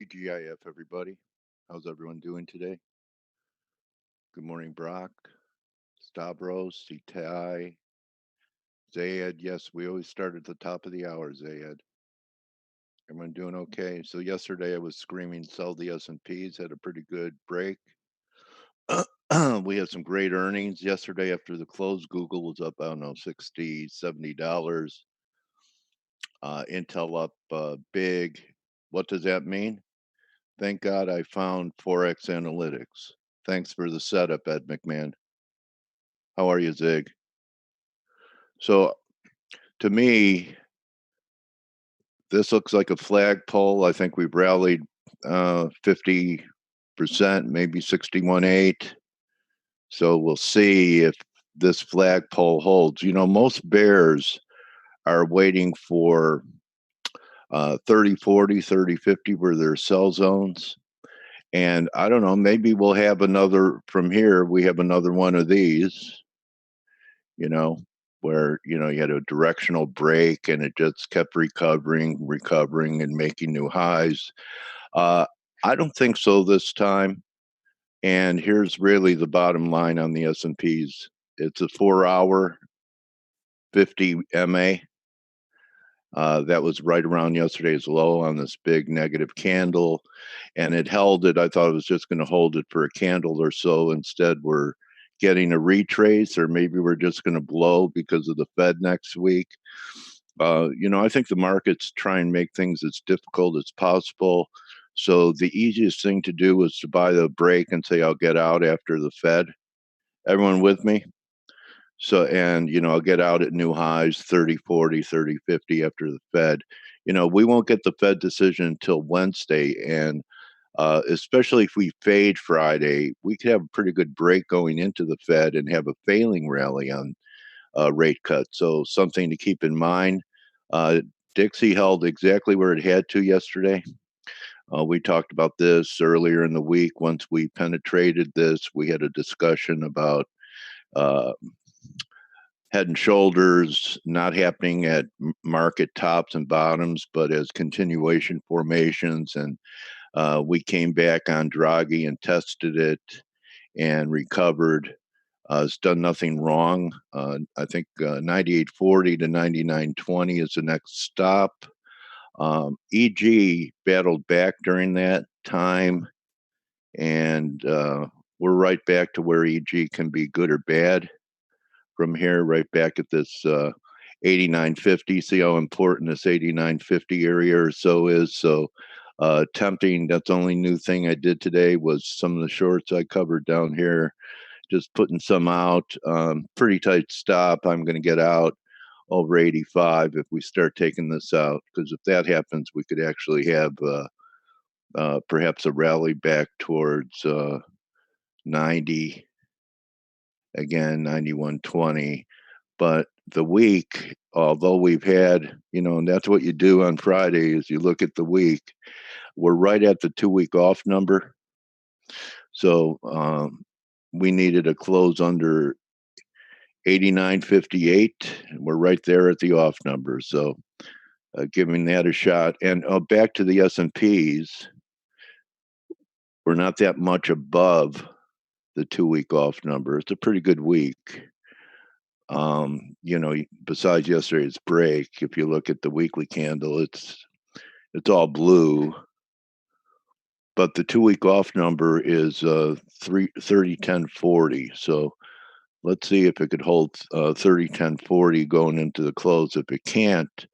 TGIF, everybody. How's everyone doing today? Good morning, Brock, Stavros, Itai, Zayed. Yes, we always start at the top of the hour, Zayed. Everyone doing okay? So yesterday I was screaming, sell the S&Ps, had a pretty good break. We had some great earnings yesterday after the close. Google was up, I don't know, $60, $70. Intel up big. What does that mean? Thank God I found ForexAnalytix. Thanks for the setup, Ed McMahon. How are you, Zig? So to me, this looks like a flagpole. I think we've rallied 50%, maybe 61.8. So we'll see if this flagpole holds. You know, most bears are waiting for 30, 40, 30, 50 where their sell zones. And I don't know, maybe we'll have another from here. We have another one of these, you know, where, you had a directional break and it just kept recovering and making new highs. Uh, I don't think so this time. And here's really the bottom line on the S&Ps. It's a 4-hour 50 MA. That was right around yesterday's low on this big negative candle, and it held it. I thought it was just going to hold it for a candle or so. Instead, we're getting a retrace, or maybe we're just going to blow because of the Fed next week. I think the markets try and make things as difficult as possible. So the easiest thing to do is to buy the break and say, I'll get out after the Fed. Everyone with me? So, and, I'll get out at new highs, 30, 40, 30, 50 after the Fed. We won't get the Fed decision until Wednesday. And especially if we fade Friday, we could have a pretty good break going into the Fed and have a failing rally on rate cut. So something to keep in mind. Dixie held exactly where it had to yesterday. We talked about this earlier in the week. Once we penetrated this, we had a discussion about uh, head and shoulders not happening at market tops and bottoms, but as continuation formations. And we came back on Draghi and tested it and recovered. It's done nothing wrong. I think 98.40 to 99.20 is the next stop. EG battled back during that time, and we're right back to where EG can be good or bad from here, right back at this 89.50. See how important this 89.50 area or so is. So tempting. That's the only new thing I did today was some of the shorts I covered down here, just putting some out. Pretty tight stop. I'm going to get out over 85 if we start taking this out, because if that happens, we could actually have perhaps a rally back towards 90, again, 91.20. But the week, although we've had, and that's what you do on Friday is you look at the week, we're right at the 2-week off number. So we needed a close under 89.58, and we're right there at the off number. So giving that a shot. And back to the S&Ps, we're not that much above the 2-week off number. It's a pretty good week. Besides yesterday's break, if you look at the weekly candle, it's all blue. But the 2-week off number is 30.10.40. So let's see if it could hold 30.10.40 going into the close. If it can't,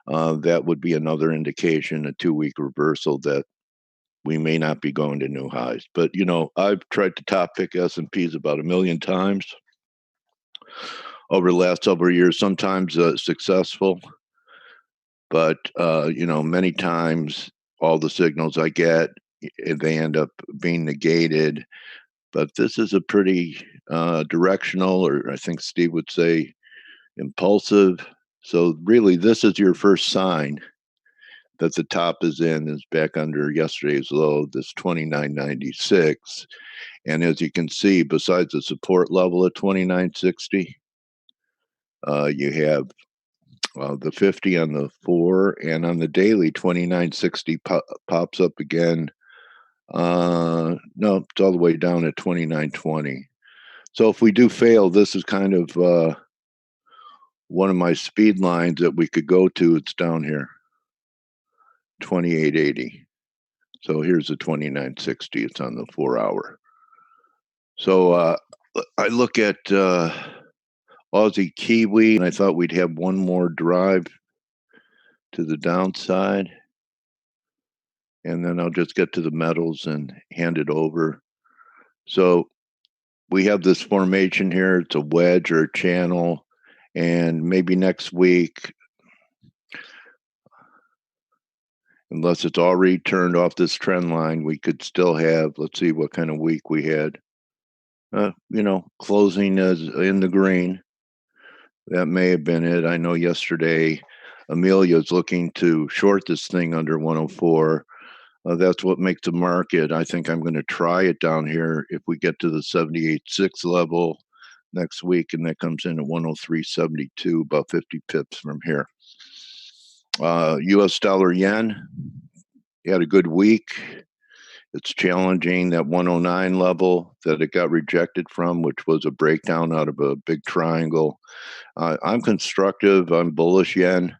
that would be another indication, a 2-week reversal, that we may not be going to new highs. But I've tried to top pick S&Ps about 1 million times over the last several years, sometimes successful, but many times all the signals I get, they end up being negated. But this is a pretty directional, or I think Steve would say impulsive. So really, this is your first sign that the top is back under yesterday's low, this 29.96. And as you can see, besides the support level at 29.60, you have The 50 on the 4, and on the daily, 2960 pops up again. No, it's all the way down at 2920. So if we do fail, this is kind of one of my speed lines that we could go to. It's down here, 2880. So here's the 2960. It's on the 4-hour. So I look at Aussie Kiwi, and I thought we'd have one more drive to the downside. And then I'll just get to the metals and hand it over. So we have this formation here. It's a wedge or a channel. And maybe next week, unless it's already turned off this trend line, we could still have, let's see what kind of week we had. Closing as in the green. That may have been it. I know yesterday Amelia's looking to short this thing under 104. That's what makes the market. I think I'm going to try it down here if we get to the 78.6 level next week, and that comes in at 103.72, about 50 pips from here. US dollar yen had a good week. It's challenging that 109 level that it got rejected from, which was a breakdown out of a big triangle. I'm constructive. I'm bullish yen.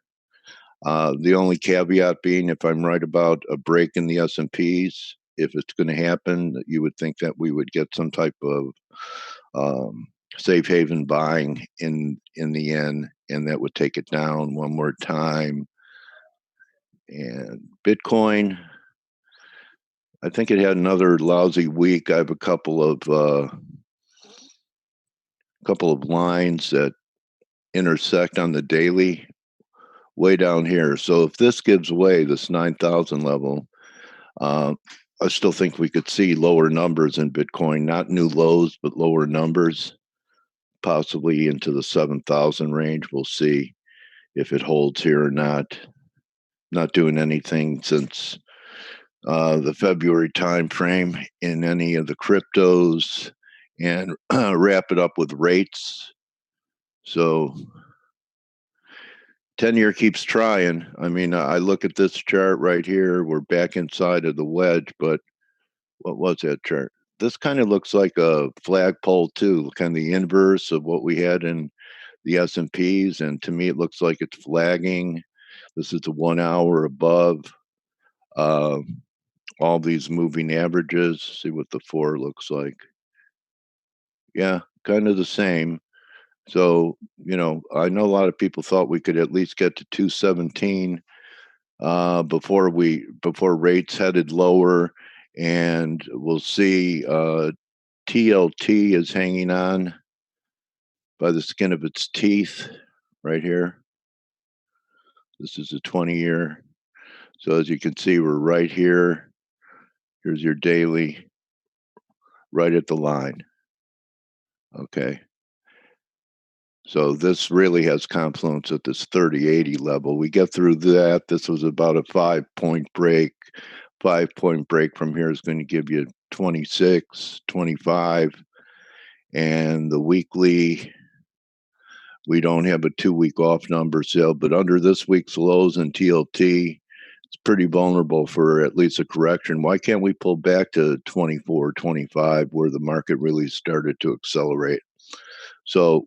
The only caveat being, if I'm right about a break in the S&Ps, if it's going to happen, you would think that we would get some type of safe haven buying in the end, and that would take it down one more time. And Bitcoin, I think it had another lousy week. I have a couple of lines that intersect on the daily way down here. So if this gives way, this 9,000 level, I still think we could see lower numbers in Bitcoin, not new lows, but lower numbers, possibly into the 7,000 range. We'll see if it holds here or not. Not doing anything since the February time frame in any of the cryptos, and wrap it up with rates. So 10-year keeps trying. I mean, I look at this chart right here. We're back inside of the wedge, but what was that chart? This kind of looks like a flagpole too, kind of the inverse of what we had in the S&Ps. And to me, it looks like it's flagging. This is the 1 hour above all these moving averages. See what the 4 looks like. Yeah, kind of the same. So, I know a lot of people thought we could at least get to 217 before rates headed lower, and we'll see. TLT is hanging on by the skin of its teeth right here. This is a 20-year. So as you can see, we're right here. Here's your daily, right at the line. Okay. So this really has confluence at this 3080 level. We get through that. This was about a 5-point break. 5-point break from here is going to give you 26, 25. And the weekly, we don't have a 2-week off number still, but under this week's lows and TLT, it's pretty vulnerable for at least a correction. Why can't we pull back to 24, 25, where the market really started to accelerate? So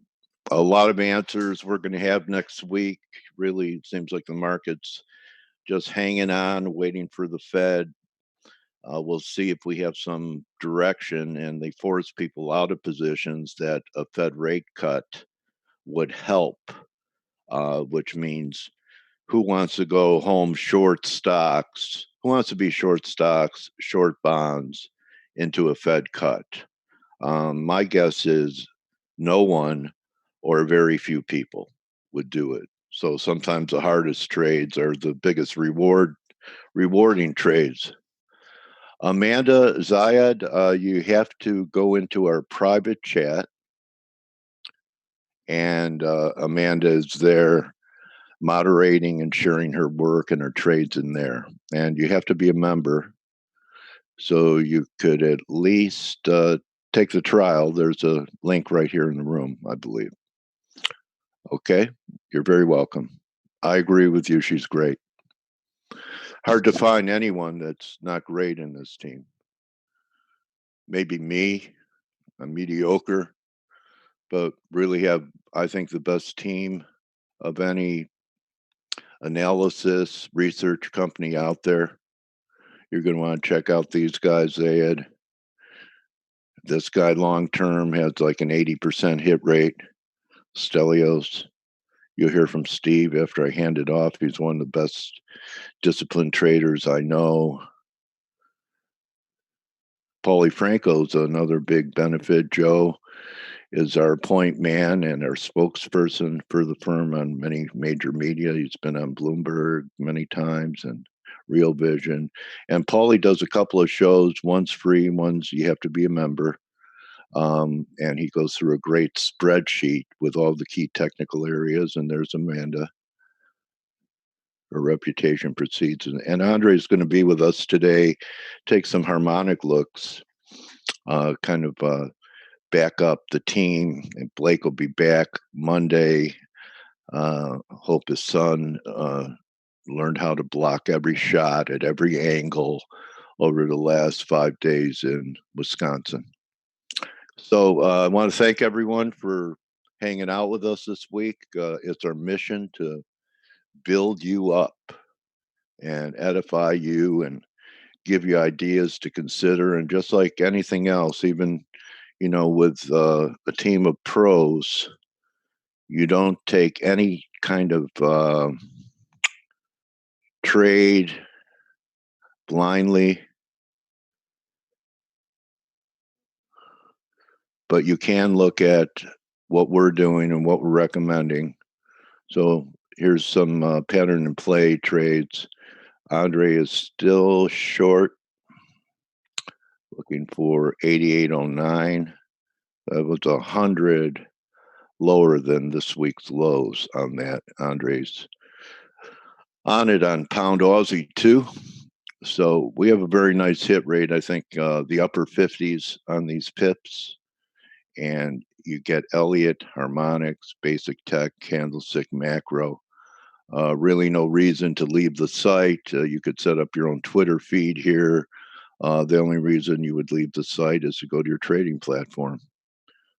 a lot of answers we're going to have next week. Really, it seems like the market's just hanging on, waiting for the Fed. We'll see if we have some direction, and they force people out of positions that a Fed rate cut would help, which means who wants to go home short stocks? Who wants to be short stocks, short bonds into a Fed cut? My guess is no one or very few people would do it. So sometimes the hardest trades are the biggest rewarding trades. Amanda Zayed, you have to go into our private chat, and Amanda is there moderating and sharing her work and her trades in there. And you have to be a member, so you could at least take the trial. There's a link right here in the room, I believe. Okay, you're very welcome. I agree with you. She's great. Hard to find anyone that's not great in this team. Maybe me, I'm mediocre, but really have, I think, the best team of any analysis research company out there. You're going to want to check out these guys. This guy long term has like an 80% hit rate. Stelios. You'll hear from Steve after I hand it off. He's one of the best disciplined traders I know. Paulie Franco's another big benefit. Joe is our point man and our spokesperson for the firm on many major media. He's been on Bloomberg many times and Real Vision. And Paulie does a couple of shows. One's free, one's you have to be a member. And he goes through a great spreadsheet with all the key technical areas. And there's Amanda. Her reputation precedes. And Andre is going to be with us today, take some harmonic looks, back up the team. And Blake will be back Monday. Hope his son learned how to block every shot at every angle over the last 5 days in Wisconsin. So I want to thank everyone for hanging out with us this week. It's our mission to build you up and edify you and give you ideas to consider. And just like anything else, even, with a team of pros, you don't take any kind of trade blindly, but you can look at what we're doing and what we're recommending. So here's some pattern and play trades. Andre is still short, looking for 88.09. That was 100 lower than this week's lows on that. Andre's on it on pound Aussie too. So we have a very nice hit rate. I think the upper 50s on these pips. And you get Elliott, harmonics, basic tech, candlestick, macro. Really no reason to leave the site. You could set up your own Twitter feed here. The only reason you would leave the site is to go to your trading platform.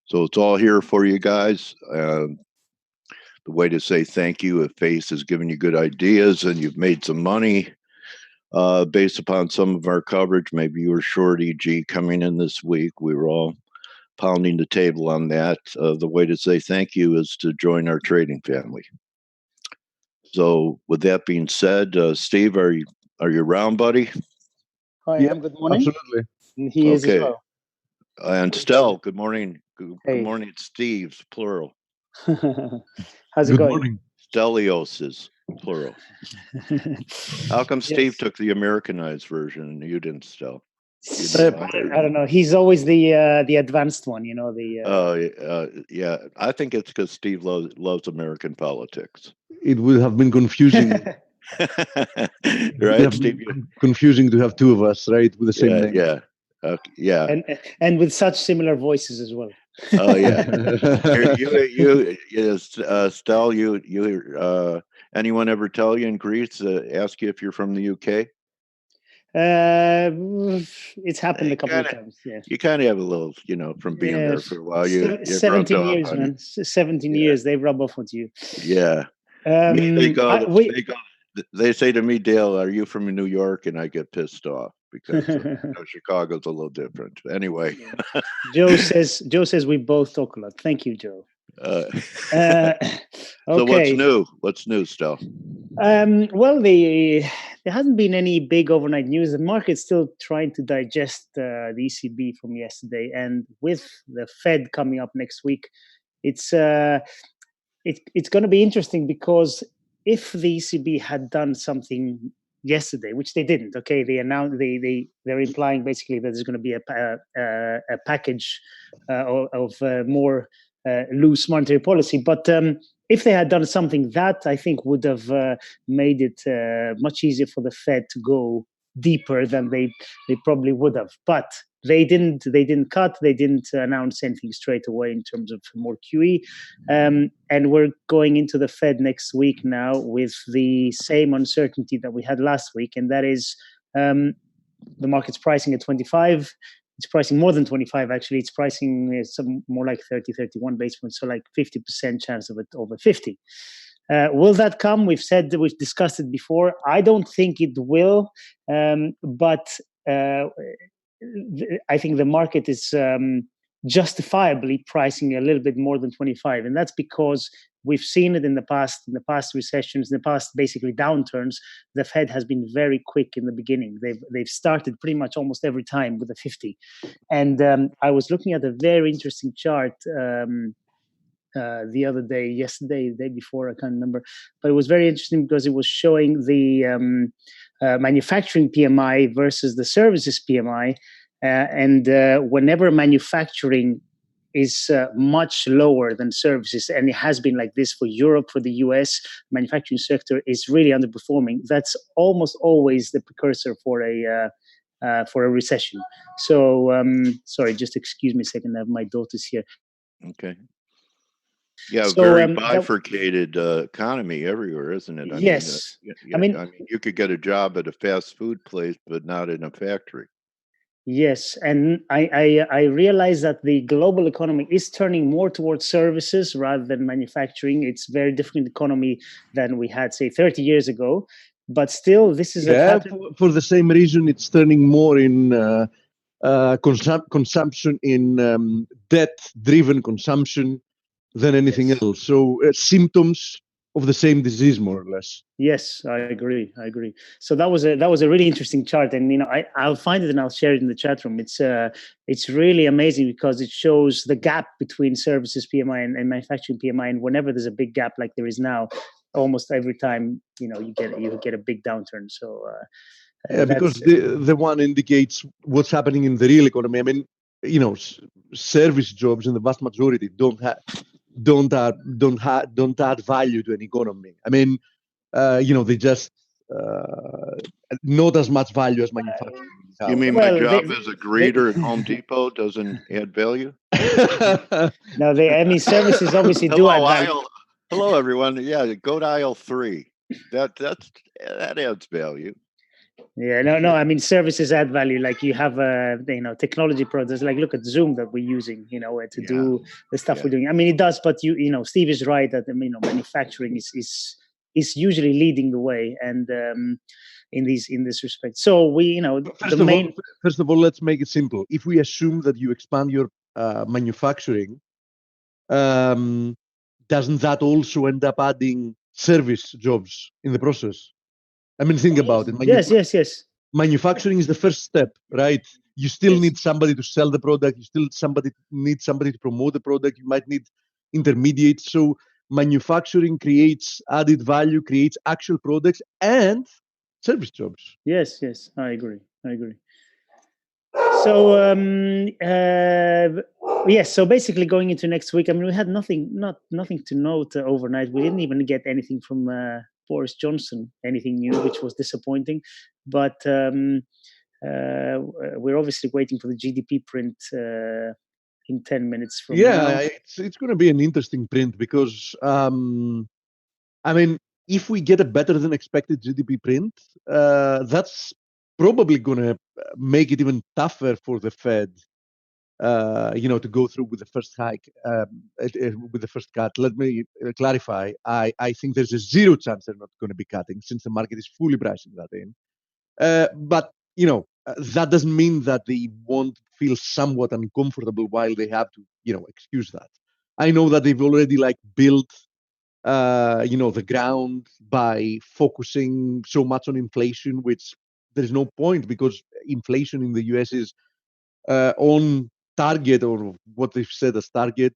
So it's all here for you guys. The way to say thank you if Face has given you good ideas and you've made some money based upon some of our coverage. Maybe you were short EG coming in this week. We were all pounding the table on that. The way to say thank you is to join our trading family. So with that being said, Steve, are you around, buddy? Hi, yeah, good morning. Absolutely. And he is as well. And Stel, good morning. Good morning, Steve's plural. How's it going? Good morning. Stelios is plural. How come Steve took the Americanized version and you didn't, Stel? I don't know. He's always the advanced one, yeah. I think it's because Steve loves American politics. It would have been confusing. Right, Steve? Confusing to have two of us, right, with the same name. Yeah. Yeah. And with such similar voices as well. Oh yeah. Stel, anyone ever tell you in Greece, ask you if you're from the UK? It's happened a couple of times. Yeah. You kind of have a little, from being there for a while. 17 years, man. 17 years. They rub off with you. Yeah. They say to me, Dale, are you from New York? And I get pissed off because Chicago's a little different. Anyway. Joe says we both talk a lot. Thank you, Joe. Okay. So what's new, Stel? Well, there hasn't been any big overnight news. The market's still trying to digest the ECB from yesterday, and with the Fed coming up next week, it's going to be interesting because if the ECB had done something yesterday, which they didn't, okay, they announced they're implying basically that there's going to be a package of more loose monetary policy, but if they had done something that I think would have made it much easier for the Fed to go deeper than they probably would have. But they didn't cut. They didn't announce anything straight away in terms of more QE. And we're going into the Fed next week now with the same uncertainty that we had last week, and that is the market's pricing at 25. It's pricing more than 25, actually. It's pricing some more like 30, 31 basis points, so like 50% chance of it over 50. Will that come? We've discussed it before. I don't think it will, but I think the market is justifiably pricing a little bit more than 25, and that's because we've seen it in the past recessions, in the past basically downturns. The Fed has been very quick in the beginning. They've started pretty much almost every time with a 50, and I was looking at a very interesting chart the other day, yesterday, the day before, I can't remember, but it was very interesting because it was showing the manufacturing PMI versus the services PMI, and whenever manufacturing is much lower than services, and it has been like this for Europe, for the US, manufacturing sector is really underperforming. That's almost always the precursor for a recession. So, sorry, just excuse me a second. I have my daughters here. Okay. Yeah, So, very bifurcated economy everywhere, isn't it? Yes. I mean, you could get a job at a fast food place, but not in a factory. Yes, and I realize that the global economy is turning more towards services rather than manufacturing. It's a very different economy than we had, say, 30 years ago. But still, this is a pattern. For the same reason, it's turning more in consumption, in debt-driven consumption than anything else. So symptoms of the same disease, more or less. Yes, I agree. So that was a really interesting chart, and I'll find it and I'll share it in the chat room. It's really amazing because it shows the gap between services PMI and manufacturing PMI, and whenever there's a big gap like there is now, almost every time you get a big downturn. So because the one indicates what's happening in the real economy. I mean, service jobs in the vast majority don't add value to an economy. I mean, they just not as much value as manufacturing. You mean my job as a greeter at Home Depot doesn't add value? No, services obviously do add value. Hello, everyone. Yeah, go to aisle 3. That adds value. Yeah, no. I mean, services add value. Like you have, technology products. Like look at Zoom that we're using, to do the stuff we're doing. I mean, it does, but Steve is right that manufacturing is usually leading the way, and in this respect. So we, first of all, let's make it simple. If we assume that you expand your manufacturing, doesn't that also end up adding service jobs in the process? I mean, think about it. Yes. Manufacturing is the first step, right? You still need somebody to sell the product. You still need somebody to promote the product. You might need intermediates. So manufacturing creates added value, creates actual products and service jobs. Yes, I agree. So yes. So basically, going into next week, I mean, we had nothing to note overnight. We didn't even get anything from Boris Johnson, anything new, which was disappointing. But we're obviously waiting for the GDP print in 10 minutes from now. It's going to be an interesting print because, I mean, if we get a better than expected GDP print, that's probably going to make it even tougher for the Fed, to go through with the first hike, with the first cut. Let me clarify. I think there's a 0 chance they're not going to be cutting since the market is fully pricing that in. But, that doesn't mean that they won't feel somewhat uncomfortable while they have to, excuse that. I know that they've already built, the ground by focusing so much on inflation, which there's no point because inflation in the US is on target, or what they've said as target.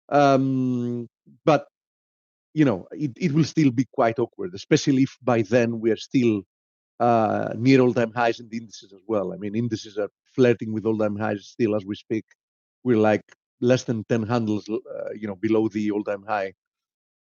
But, it will still be quite awkward, especially if by then we are still near all-time highs in the indices as well. I mean, indices are flirting with all-time highs still as we speak. We're less than 10 handles, below the all-time high.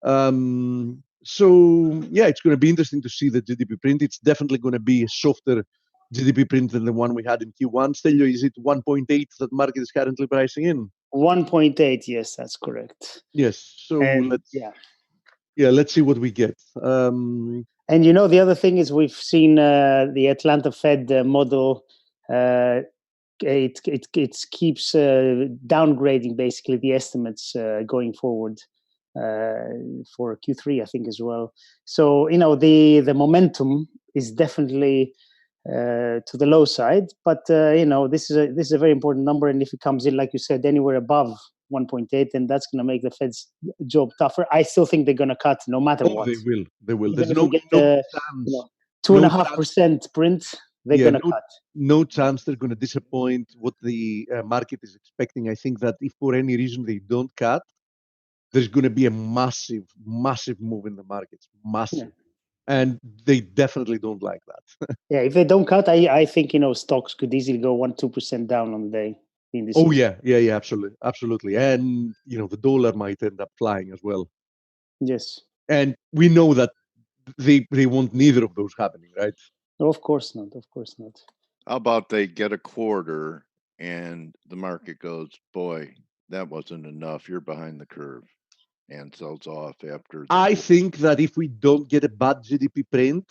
So yeah, it's going to be interesting to see the GDP print. It's definitely going to be a softer GDP print than the one we had in Q1. Stelio, is it 1.8 that market is currently pricing in? 1.8, yes, that's correct. Yes. So And let's see what we get. And the other thing is we've seen the Atlanta Fed model. It keeps downgrading basically the estimates going forward for Q3, I think, as well. So the momentum is definitely to the low side, but this is a very important number, and if it comes in, like you said, anywhere above 1.8, then that's going to make the Fed's job tougher. I still think they're going to cut no matter what. They will. Even There's if no we get chance. 2.5% print, they're going to cut. No chance they're going to disappoint what the market is expecting. I think that if for any reason they don't cut, there's going to be a massive move in the markets. Massive. Yeah. And they definitely don't like that. Yeah, if they don't cut, I think stocks could easily go 1-2% down on the day. Oh yeah, absolutely. And the dollar might end up flying as well. Yes. And we know that they want neither of those happening, right? No, of course not. How about they get a quarter and the market goes, boy, that wasn't enough. You're behind the curve, and sells off after. I think that if we don't get a bad GDP print,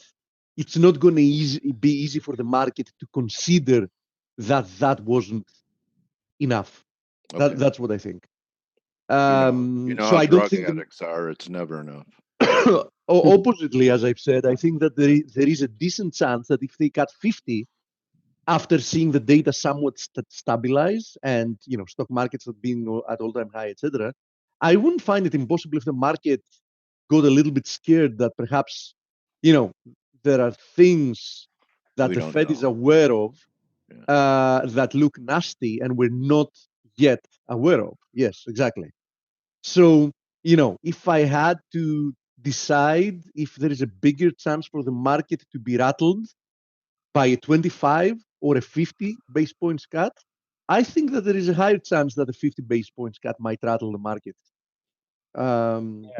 it's not going to be easy for the market to consider that wasn't enough. Okay. That's what I think. So how drug addicts are. It's never enough. Oppositely, as I've said, I think that there is a decent chance that if they cut 50, after seeing the data somewhat stabilize and stock markets have been at all-time high, etc., I wouldn't find it impossible if the market got a little bit scared that perhaps there are things that the Fed is aware of that look nasty and we're not yet aware of. Yes, exactly. So if I had to decide if there is a bigger chance for the market to be rattled by a 25 or a 50 base points cut, I think that there is a higher chance that a 50 base points cut might rattle the market. The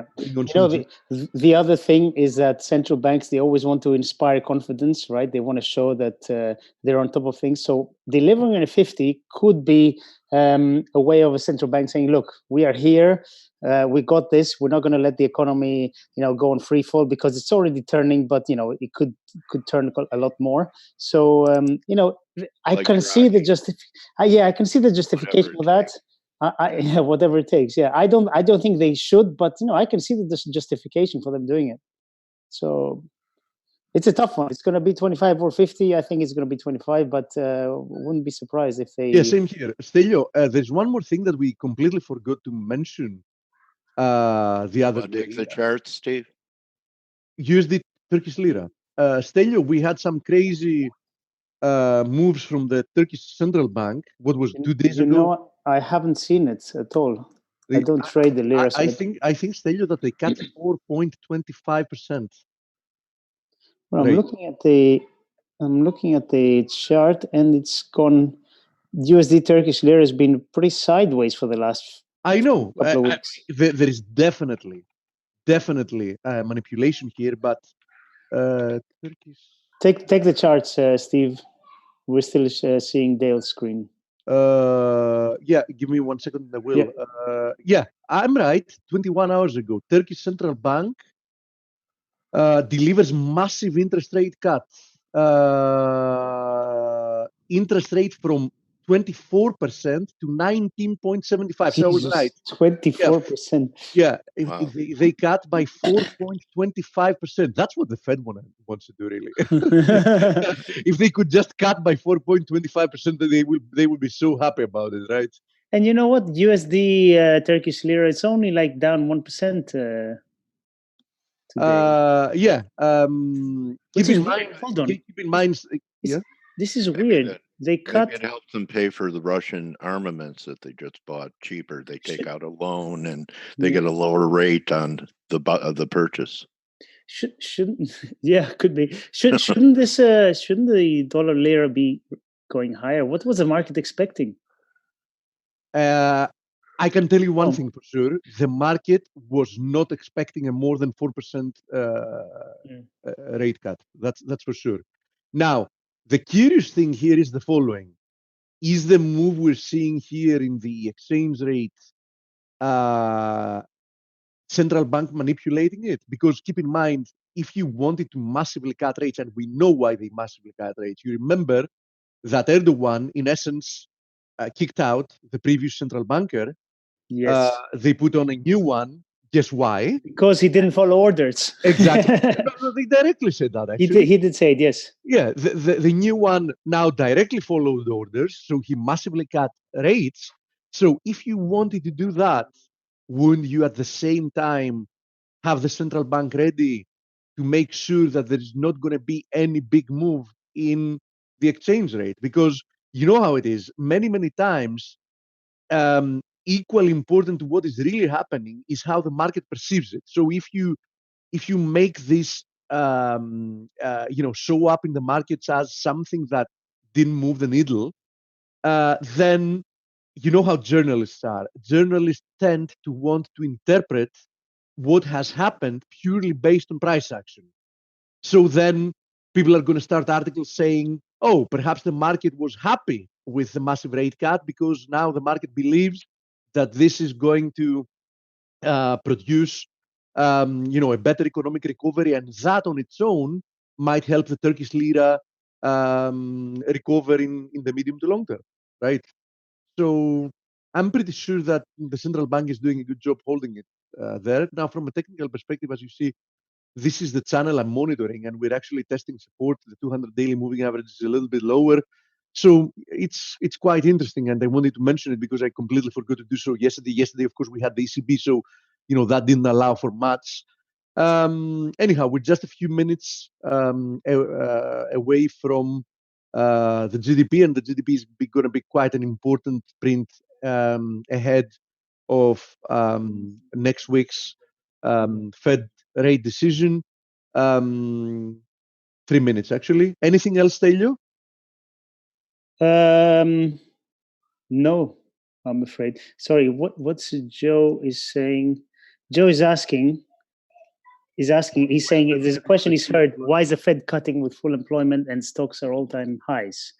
other thing is that central banks, they always want to inspire confidence, right? They want to show that they're on top of things. So delivering a 50 could be a way of a central bank saying, look, we are here. We got this. We're not going to let the economy, go on free fall because it's already turning, but it could turn a lot more. So I can see the justification for that. Whatever it takes. Yeah, I don't think they should, but I can see the justification for them doing it. So it's a tough one. It's going to be 25 or 50. I think it's going to be 25, but wouldn't be surprised if they. Yeah, same here. Stelio, there's one more thing that we completely forgot to mention the other day. Take the charts, Steve. USD Turkish lira. Stelio, we had some crazy moves from the Turkish central bank. What was 2 days ago? I haven't seen it at all. I don't trade the lira. I think Stelio that they cut 4.25%. Well, I'm looking at the chart, and it's gone. USD Turkish lira has been pretty sideways for the last. I know. Couple of weeks. There is definitely manipulation here, but Turkish. Take the charts, Steve. We're still seeing Dale's screen. Yeah, give me 1 second. I will. Yeah, I'm right. 21 hours ago, Turkish central bank delivers massive interest rate cuts. Interest rate from 24% to 19.75. So I was right. 24%. Yeah, if they cut by 4.25%. That's what the Fed wants to do, really. If they could just cut by 4.25%, then they would be so happy about it, right? And you know what? USD Turkish lira, it's only like down 1%. Today. Yeah. Keep in mind. Hold on. Keep in mind. Yeah. This is weird. They cut. Maybe it helps them pay for the Russian armaments that they just bought cheaper. They take out a loan and they get a lower rate on the purchase. Shouldn't could be. Shouldn't the dollar lira be going higher? What was the market expecting? I can tell you one thing for sure. The market was not expecting a more than 4% rate cut. That's for sure. Now, The curious thing here is the following. Is the move we're seeing here in the exchange rate central bank manipulating it? Because keep in mind, if you wanted to massively cut rates, and we know why they massively cut rates, you remember that Erdogan, in essence, kicked out the previous central banker. Yes. They put on a new one. Guess why? Because he didn't follow orders. Exactly. No, they directly said that, actually. He did say it, yes. Yeah, the new one now directly followed orders, so he massively cut rates. So if you wanted to do that, wouldn't you at the same time have the central bank ready to make sure that there is not going to be any big move in the exchange rate? Because you know how it is. Many times, equally important to what is really happening is how the market perceives it. So if you make this show up in the markets as something that didn't move the needle, then you know how journalists are. Journalists tend to want to interpret what has happened purely based on price action. So then people are going to start articles saying, oh, perhaps the market was happy with the massive rate cut because now the market believes that this is going to produce a better economic recovery, and that on its own might help the Turkish lira recover in the medium to long term, right? So I'm pretty sure that the central bank is doing a good job holding it there. Now, from a technical perspective, as you see, this is the channel I'm monitoring, and we're actually testing support. The 200 daily moving average is a little bit lower. So it's quite interesting, and I wanted to mention it because I completely forgot to do so yesterday. Yesterday, of course, we had the ECB, so that didn't allow for much. Anyhow, we're just a few minutes away from the GDP, and the GDP is going to be quite an important print ahead of next week's Fed rate decision. 3 minutes, actually. Anything else, Stelio? No, I'm afraid. Sorry, what's Joe is saying? Joe is asking. He's saying there's a question he's heard. Why is the Fed cutting with full employment and stocks are all-time highs?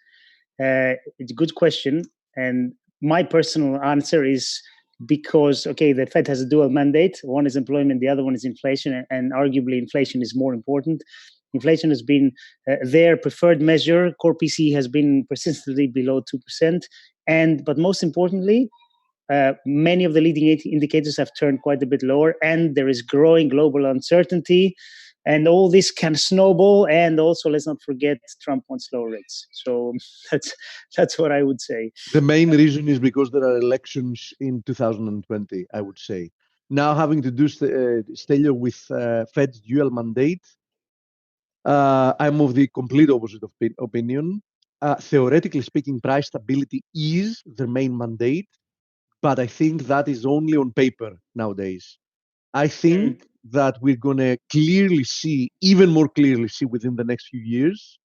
It's a good question, and my personal answer is because the Fed has a dual mandate. One is employment, the other one is inflation, and arguably inflation is more important. Inflation has been their preferred measure. Core PCE has been persistently below 2%, but most importantly, many of the leading indicators have turned quite a bit lower, and there is growing global uncertainty, and all this can snowball. And also, let's not forget, Trump wants lower rates. So that's what I would say. The main reason is because there are elections in 2020, I would say. Now, having to do Stelio with Fed's dual mandate, I'm of the complete opposite opinion. Theoretically speaking, price stability is the main mandate, but I think that is only on paper nowadays. I think that we're going to even more clearly see within the next few years,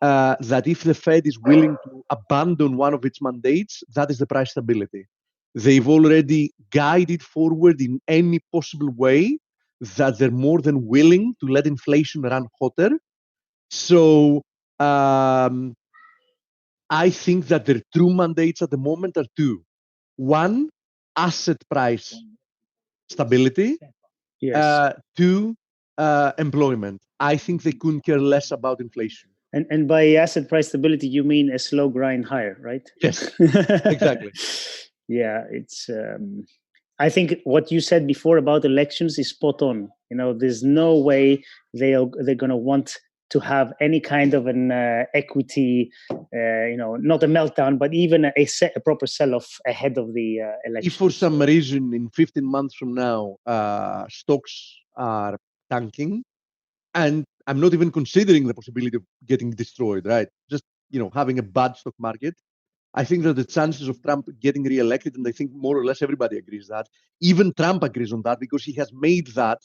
that if the Fed is willing to abandon one of its mandates, that is the price stability. They've already guided forward in any possible way that they're more than willing to let inflation run hotter. So I think that their true mandates at the moment are two. One, asset price stability. Yes. Two, employment. I think they couldn't care less about inflation. And by asset price stability, you mean a slow grind higher, right? Yes, exactly. Yeah, it's. I think what you said before about elections is spot on. There's no way they're going to want to have any kind of an equity, not a meltdown, but even a proper sell-off ahead of the election. If for some reason in 15 months from now, stocks are tanking, and I'm not even considering the possibility of getting destroyed, right? Just, having a bad stock market, I think that the chances of Trump getting reelected, and I think more or less everybody agrees that, even Trump agrees on that because he has made that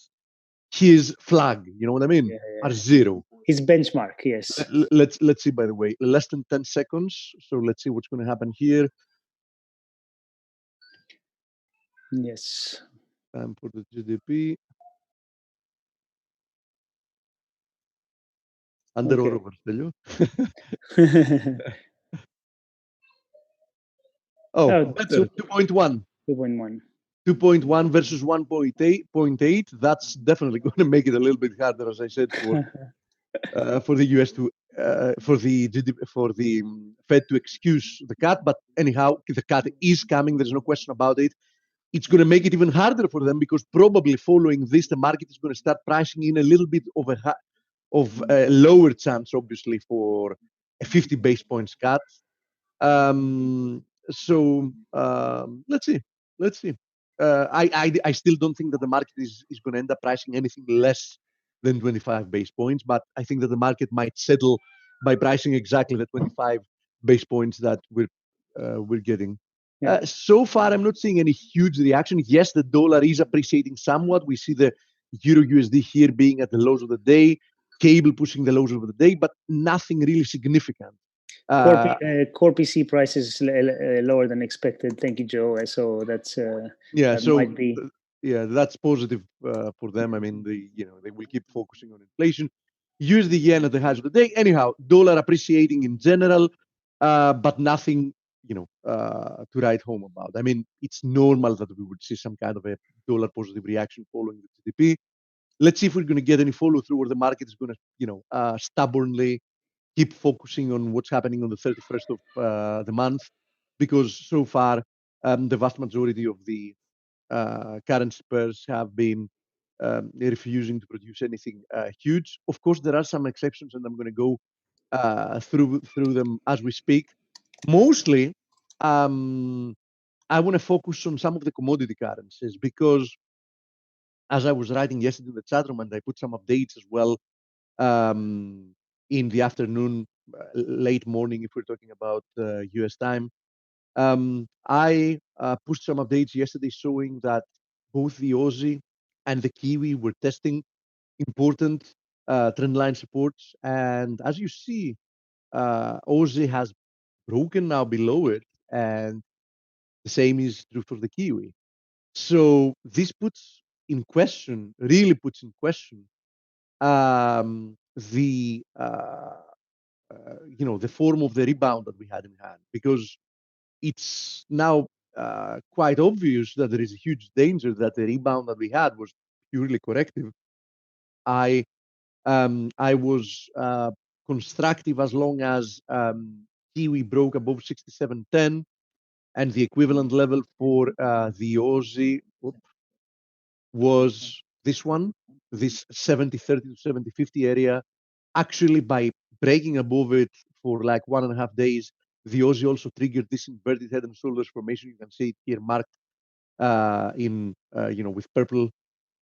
his flag, you know what I mean, are zero. His benchmark, yes. Let's see, by the way, less than 10 seconds. So let's see what's going to happen here. Yes. For the GDP. Under Okay. or over, Stelio? Oh, Better, 2.1. 2.1. 2.1 versus 1.8. That's definitely going to make it a little bit harder, as I said, for the US to for the Fed to excuse the cut. But anyhow, the cut is coming. There's no question about it. It's going to make it even harder for them because probably following this, the market is going to start pricing in a little bit of a lower chance, obviously, for a 50 base points cut. So let's see. Let's see. I still don't think that the market is going to end up pricing anything less than 25 base points, but I think that the market might settle by pricing exactly the 25 base points that we're getting. Yeah. So far, I'm not seeing any huge reaction. Yes, the dollar is appreciating somewhat. We see the Euro USD here being at the lows of the day, cable pushing the lows of the day, but nothing really significant. Core PC price is lower than expected. Thank you, Joe. So that's that might be. Yeah, that's positive for them. I mean, they will keep focusing on inflation. Use the yen at the highs of the day. Anyhow, dollar appreciating in general, but nothing to write home about. I mean, it's normal that we would see some kind of a dollar positive reaction following the GDP. Let's see if we're going to get any follow through, or the market is going to, stubbornly keep focusing on what's happening on the 31st of the month, because so far the vast majority of the currency pairs have been refusing to produce anything huge. Of course, there are some exceptions, and I'm going to go through them as we speak. Mostly, I want to focus on some of the commodity currencies because, as I was writing yesterday in the chat room, and I put some updates as well in the afternoon, late morning, if we're talking about US time. I pushed some updates yesterday showing that both the Aussie and the Kiwi were testing important trendline supports. And as you see, Aussie has broken now below it, and the same is true for the Kiwi. So this really puts in question the the form of the rebound that we had in hand, because it's now quite obvious that there is a huge danger that the rebound that we had was purely corrective. I was constructive as long as Kiwi broke above 67.10, and the equivalent level for the Aussie was this one, this 70.30 to 70.50 area. Actually, by breaking above it for like 1.5 days, the Aussie also triggered this inverted head and shoulders formation. You can see it here marked in with purple,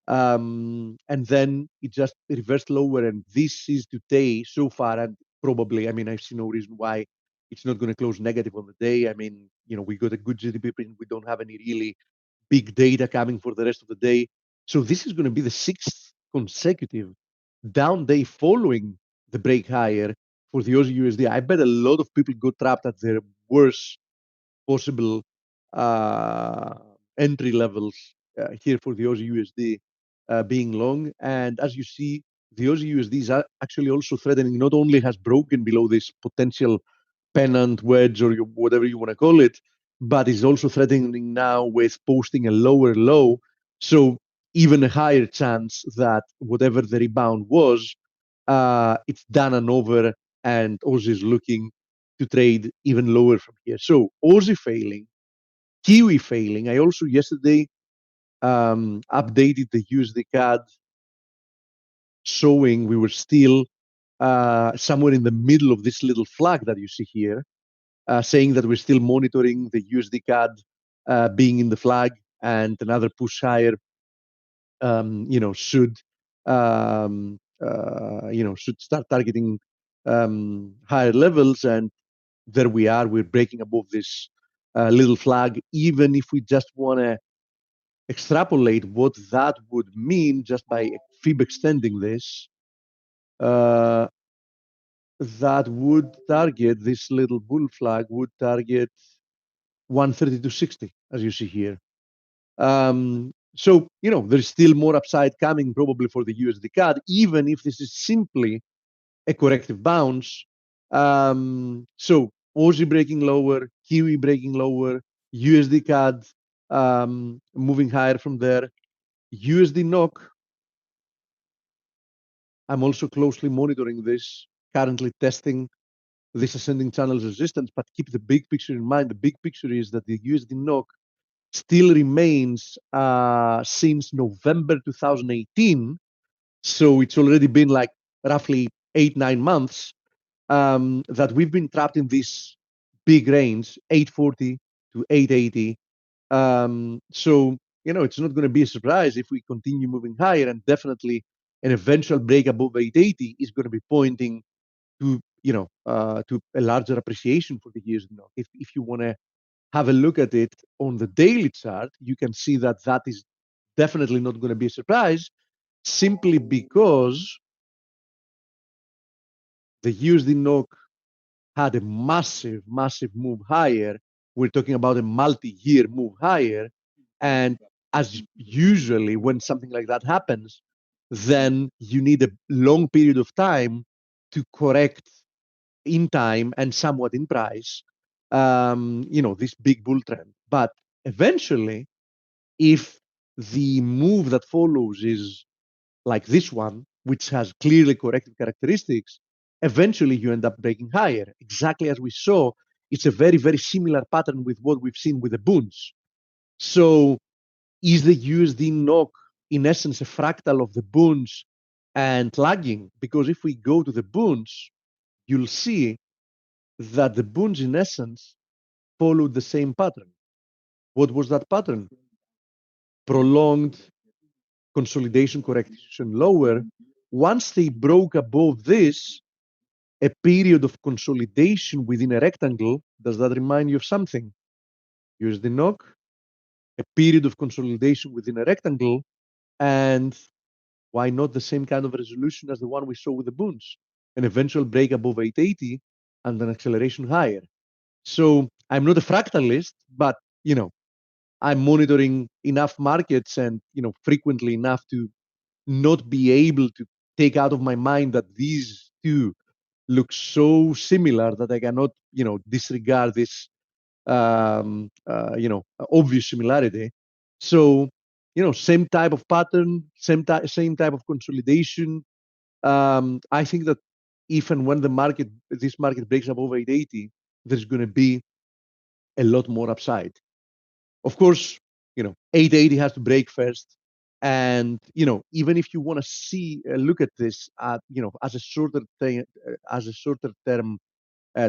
and then it just reversed lower. And this is today so far, and probably, I mean, I see no reason why it's not going to close negative on the day. I mean, we got a good GDP print. We don't have any really big data coming for the rest of the day. So this is going to be the 6th consecutive down day following the break higher for the Aussie USD. I bet a lot of people got trapped at their worst possible entry levels here for the Aussie USD being long. And as you see, the Aussie USD is actually also threatening, not only has broken below this potential pennant wedge or whatever you want to call it, but is also threatening now with posting a lower low. So even a higher chance that whatever the rebound was, it's done and over, and Aussie is looking to trade even lower from here. So Aussie failing, Kiwi failing. I also yesterday updated the USD CAD, showing we were still somewhere in the middle of this little flag that you see here, saying that we're still monitoring the USD CAD being in the flag, and another push higher, should should start targeting higher levels. And there we are. We're breaking above this little flag. Even if we just want to extrapolate what that would mean just by fib extending this, that would target this little bull flag, would target 132.60, as you see here. So, there's still more upside coming probably for the USD CAD, even if this is simply a corrective bounce. So Aussie breaking lower, Kiwi breaking lower, USD CAD moving higher from there. USD NOK, I'm also closely monitoring this, currently testing this ascending channel resistance, but keep the big picture in mind. The big picture is that the USD NOK still remains since November 2018. So it's already been like roughly 8-9 months that we've been trapped in this big range, 840 to 880. So, it's not going to be a surprise if we continue moving higher, and definitely an eventual break above 880 is going to be pointing to, to a larger appreciation for the USD NOK. If you want to have a look at it on the daily chart, you can see that that is definitely not going to be a surprise, simply because the USD NOK had a massive, massive move higher. We're talking about a multi-year move higher. And as usually when something like that happens, then you need a long period of time to correct in time and somewhat in price, this big bull trend. But eventually, if the move that follows is like this one, which has clearly corrected characteristics, eventually you end up breaking higher. Exactly as we saw, it's a very, very similar pattern with what we've seen with the bunds. So is the USD NOK in essence a fractal of the bunds and lagging? Because if we go to the bunds, you'll see that the bunds in essence followed the same pattern. What was that pattern? Prolonged consolidation correction lower. Once they broke above this, a period of consolidation within a rectangle, does that remind you of something? USD NOK, a period of consolidation within a rectangle, and why not the same kind of resolution as the one we saw with the bunds? An eventual break above 880 and an acceleration higher. So I'm not a fractalist, but I'm monitoring enough markets and frequently enough to not be able to take out of my mind that these two look so similar that I cannot disregard this obvious similarity. So same type of pattern, same type of consolidation. I think that if and when this market breaks above 880, there's going to be a lot more upside. Of course, 880 has to break first. And, even if you want to see, look at this, as a shorter term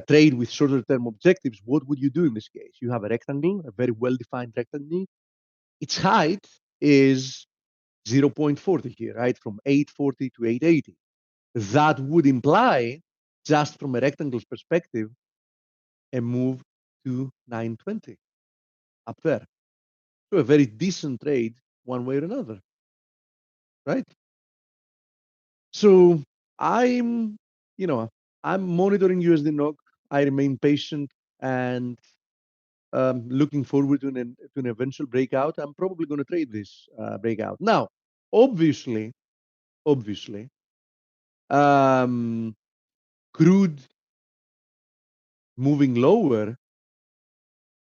trade with shorter term objectives, what would you do in this case? You have a rectangle, a very well-defined rectangle. Its height is 0.40 here, right? From 840 to 880. That would imply, just from a rectangle's perspective, a move to 920 up there. So a very decent trade one way or another, right? So I'm monitoring USD NOK. I remain patient and looking forward to an eventual breakout. I'm probably going to trade this breakout. Now, obviously, crude moving lower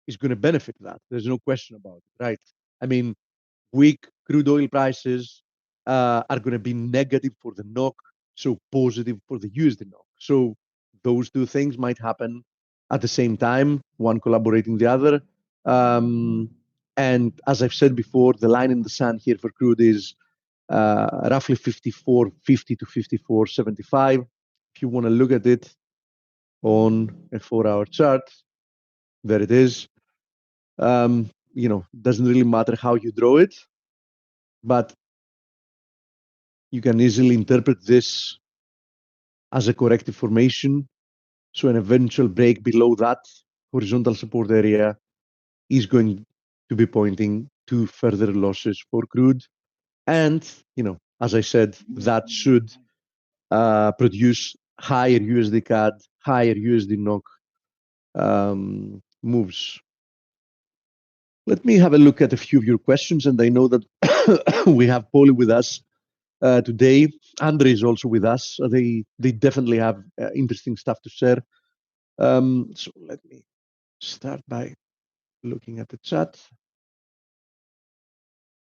is going to benefit that. There's no question about it, right? I mean, weak crude oil prices are going to be negative for the NOK, so positive for the USD NOK. So those two things might happen at the same time, one collaborating the other. And as I've said before, the line in the sand here for crude is roughly 54.50 to 54.75. If you want to look at it on a 4-hour chart, there it is. Doesn't really matter how you draw it, but you can easily interpret this as a corrective formation. So an eventual break below that horizontal support area is going to be pointing to further losses for crude. And, as I said, that should produce higher USD CAD, higher USD NOK moves. Let me have a look at a few of your questions. And I know that we have Paulie with us. today. Andre is also with us. They definitely have interesting stuff to share. So let me start by looking at the chat.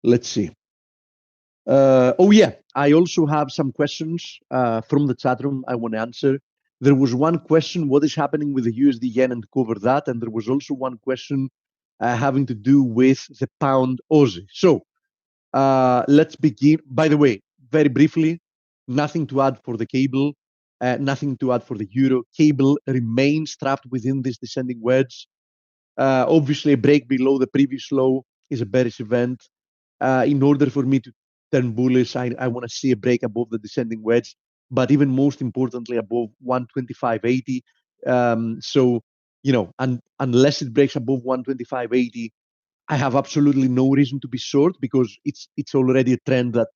Let's see. Oh yeah, I also have some questions from the chat room I want to answer. There was one question, what is happening with the USD yen, and cover that. And there was also one question having to do with the pound Aussie. So let's begin. By the way, very briefly, nothing to add for the cable, nothing to add for the euro. Cable remains trapped within this descending wedge. Obviously, a break below the previous low is a bearish event. In order for me to turn bullish, I want to see a break above the descending wedge, but even most importantly, above 125.80. So, unless it breaks above 125.80, I have absolutely no reason to be short because it's already a trend that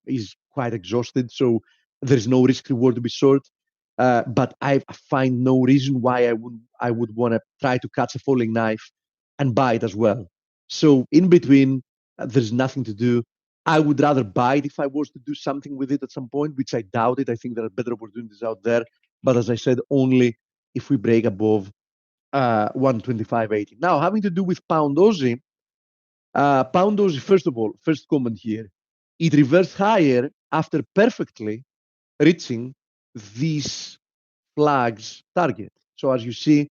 is quite exhausted. So there's no risk reward to be short. But I find no reason why I would want to try to catch a falling knife and buy it as well. So in between, there's nothing to do. I would rather buy it if I was to do something with it at some point, which I doubt it. I think there are better opportunities out there. But as I said, only if we break above 125.80. Now, having to do with pound Aussie, pound Aussie, first of all, first comment here, it reversed higher after perfectly reaching this flag's target. So as you see,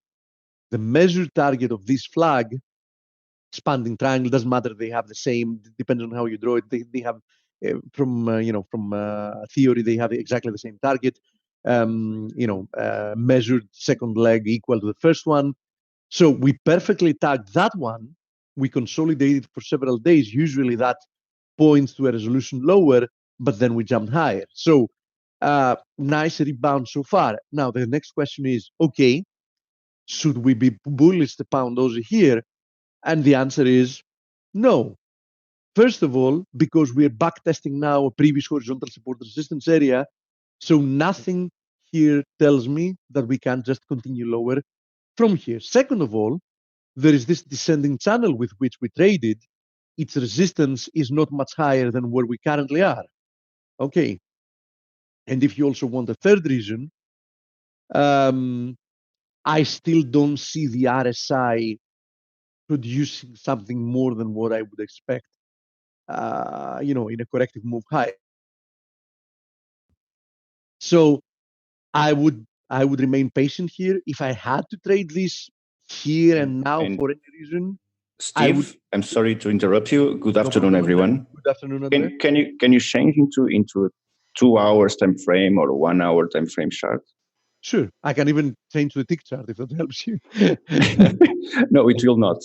the measured target of this flag, expanding triangle, doesn't matter. They have the same, depends on how you draw it. They have, from theory, they have exactly the same target. Measured second leg equal to the first one. So we perfectly tagged that one. We consolidated for several days. Usually that points to a resolution lower, but then we jumped higher. So nice rebound so far. Now the next question is, okay, should we be bullish the pound Aussie here? And the answer is no. First of all, because we're back testing now a previous horizontal support resistance area. So nothing here tells me that we can't just continue lower from here. Second of all, there is this descending channel with which we traded. Its resistance is not much higher than where we currently are. Okay. And if you also want a third reason, I still don't see the RSI producing something more than what I would expect, in a corrective move higher. So I would remain patient here. If I had to trade this here and now for any reason, Steve, I'm sorry to interrupt you. Good afternoon, everyone. Good afternoon, Andre. Can you change into a 2 hours time frame or 1 hour time frame chart? Sure, I can even change the tick chart if that helps you. No, it will not.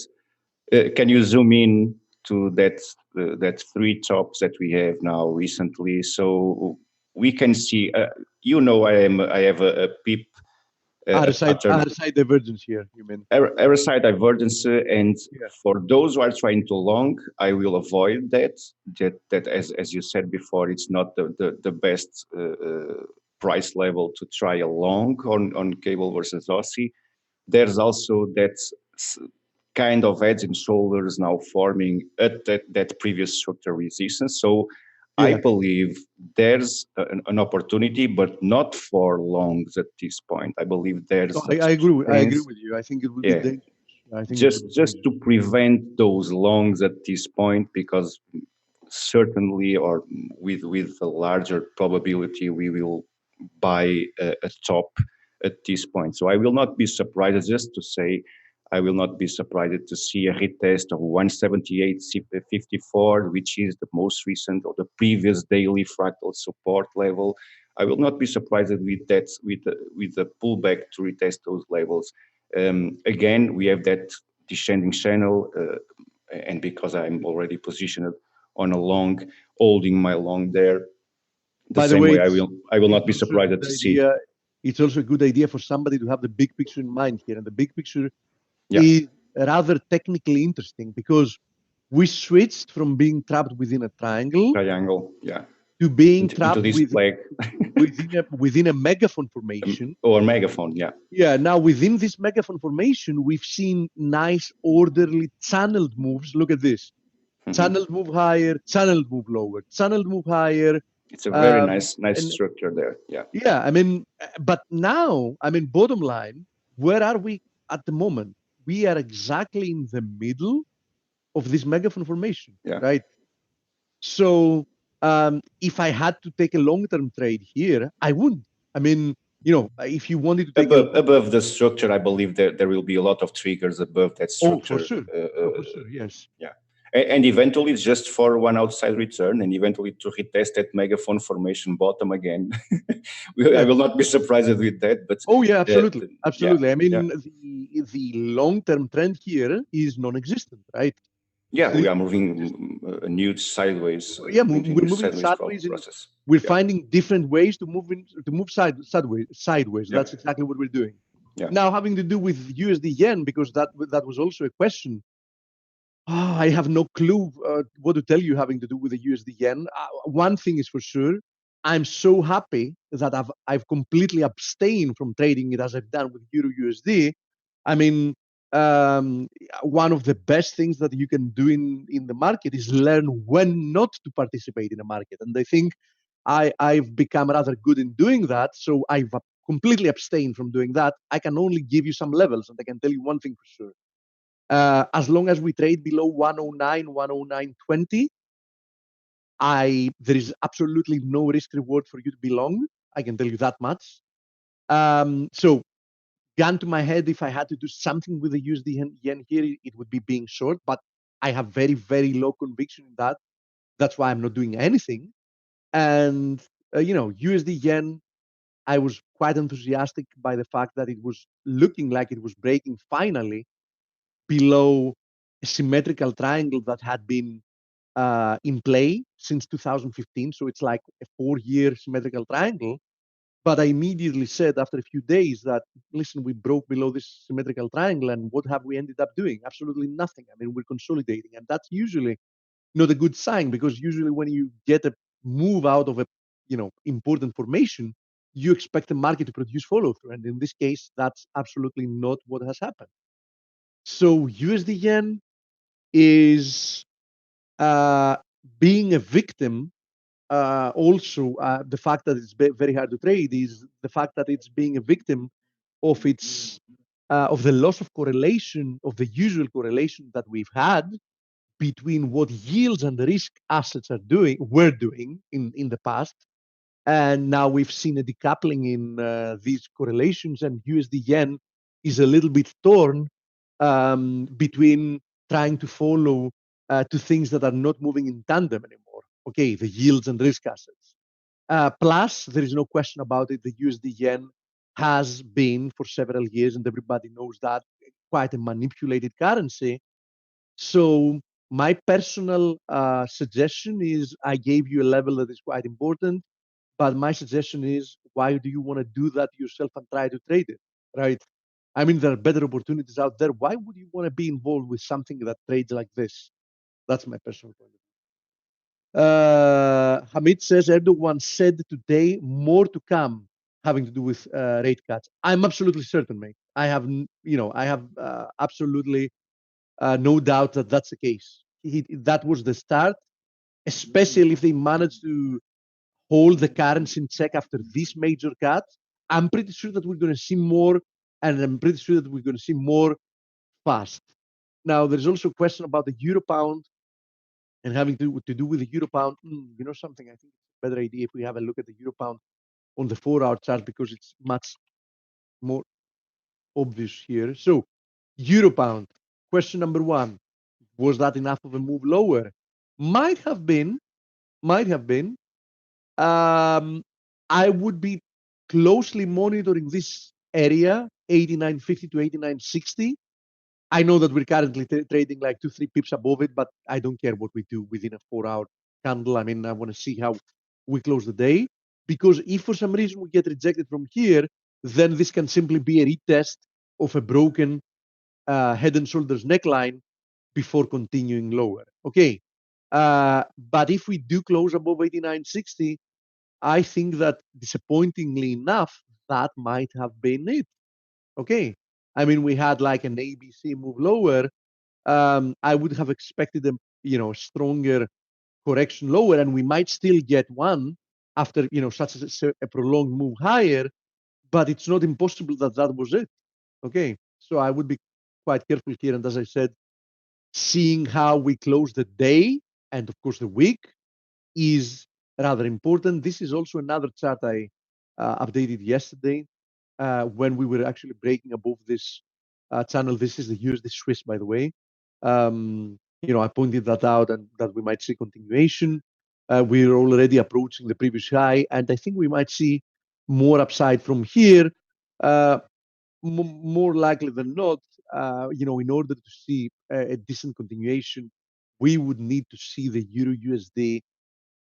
Can you zoom in to that three tops that we have now recently, so we can see? I have a PIP. RSI divergence here, you mean? RSI divergence, and for those who are trying to long, I will avoid that. That as you said before, it's not the best price level to try a long on cable versus Aussie. There's also that kind of heads and shoulders now forming at that previous structure resistance. So I believe there's an opportunity, but not for longs at this point. I believe there's. I agree with you. I think it would be dangerous. I think just to prevent those longs at this point, because certainly, or with a larger probability, we will buy a top at this point. So I will not be surprised, just to say, I will not be surprised to see a retest of 178.54, which is the most recent or the previous daily fractal support level. I will not be surprised with that, with the pullback to retest those levels. Again, we have that descending channel, and because I'm already positioned on a long, holding my long there. By the way, I will not be surprised to see. It's also a good idea for somebody to have the big picture in mind here, and the big picture is rather technically interesting because we switched from being trapped within a triangle, to being trapped within a megaphone formation. Or megaphone, yeah. Yeah, now within this megaphone formation, we've seen nice, orderly, channeled moves. Look at this. Channeled move higher, channeled move lower, channeled move higher, It's a very Um, nice and structure there. Yeah. yeah, I mean, but now, I mean, bottom line, where are we at the moment? We are exactly in the middle of this megaphone formation, Yeah. right? So if I had to take a long-term trade here, I wouldn't. I mean, if you wanted to take a Above the structure, I believe there will be a lot of triggers above that oh, for structure. sure, oh, for sure, yes, Yeah. And eventually it's just for one outside return and eventually to retest that megaphone formation bottom again. I yeah. will not be surprised with that, but Oh yeah, absolutely, yeah, absolutely. I yeah. mean, the long-term trend here is non-existent, right? Yeah, we The- are moving a huge sideways, yeah, we're continuous moving sideways sideways, and process. we're Yeah, finding different ways to move sideways. yeah, That's exactly what we're doing. yeah. Now, having to do with USD yen, because that was also a question. I have no clue what to tell you having to do with the USD yen. One thing is for sure, I'm so happy that I've completely abstained from trading it as I've done with Euro USD. I mean, um, one of the best things that you can do in the market is learn when not to participate in a market. And I think I've become rather good in doing that. So I've completely abstained from doing that. I can only give you some levels, and I can tell you one thing for sure. As long as we trade below 109, 109.20, there is absolutely no risk reward for you to be long. I can tell you that much. So, gun to my head, if I had to do something with the USD yen here, it would be being short. But I have very, very low conviction in that. That's why I'm not doing anything. And USD yen, I was quite enthusiastic by the fact that it was looking like it was breaking finally below a symmetrical triangle that had been in play since 2015. So it's like a 4-year symmetrical triangle. But I immediately said after a few days that, listen, we broke below this symmetrical triangle. And what have we ended up doing? Absolutely nothing. I mean, we're consolidating. And that's usually not a good sign, because usually when you get a move out of a important formation, you expect the market to produce follow through. And in this case, that's absolutely not what has happened. So USD yen is uh, being a victim. Also, the fact that it's very hard to trade is the fact that it's being a victim of its of the loss of correlation, of the usual correlation that we've had between what yields and risk assets were doing in the past. And now we've seen a decoupling in these correlations, and USD yen is a little bit torn between trying to follow to things that are not moving in tandem anymore. Okay, the yields and risk assets. Plus, there is no question about it, the USD yen has been for several years, and everybody knows that, quite a manipulated currency. So my personal suggestion is, I gave you a level that is quite important, but my suggestion is, why do you want to do that yourself and try to trade it, right? I mean, there are better opportunities out there. Why would you want to be involved with something that trades like this? That's my personal point of view. Hamid says Erdogan said today more to come having to do with rate cuts. I'm absolutely certain, mate. I have absolutely no doubt that that's the case. That was the start, especially if they manage to hold the currency in check after this major cut. I'm pretty sure that we're going to see more, and I'm pretty sure that we're going to see more fast. Now, there's also a question about the euro pound and having to do with the euro pound. You know something? I think it's a better idea if we have a look at the euro pound on the 4-hour chart, because it's much more obvious here. So, euro pound, question number one, was that enough of a move lower? Might have been, might have been. I would be closely monitoring this area, 89.50 to 89.60. I know that we're currently trading like 2-3 pips above it, but I don't care what we do within a 4-hour candle. I mean, I want to see how we close the day, because if for some reason we get rejected from here, then this can simply be a retest of a broken head and shoulders neckline before continuing lower. Okay. But if we do close above 89.60, I think that disappointingly enough, that might have been it. Okay. I mean, we had like an ABC move lower. I would have expected a stronger correction lower, and we might still get one. after such a prolonged move higher, but it's not impossible that that was it. Okay, so I would be quite careful here, and as I said, seeing how we close the day and of course the week is rather important. This is also another chart I updated yesterday when we were actually breaking above this channel. This is the USD Swiss, by the way. I pointed that out and that we might see continuation. We're already approaching the previous high, and I think we might see more upside from here. More likely than not, in order to see a decent continuation, we would need to see the Euro USD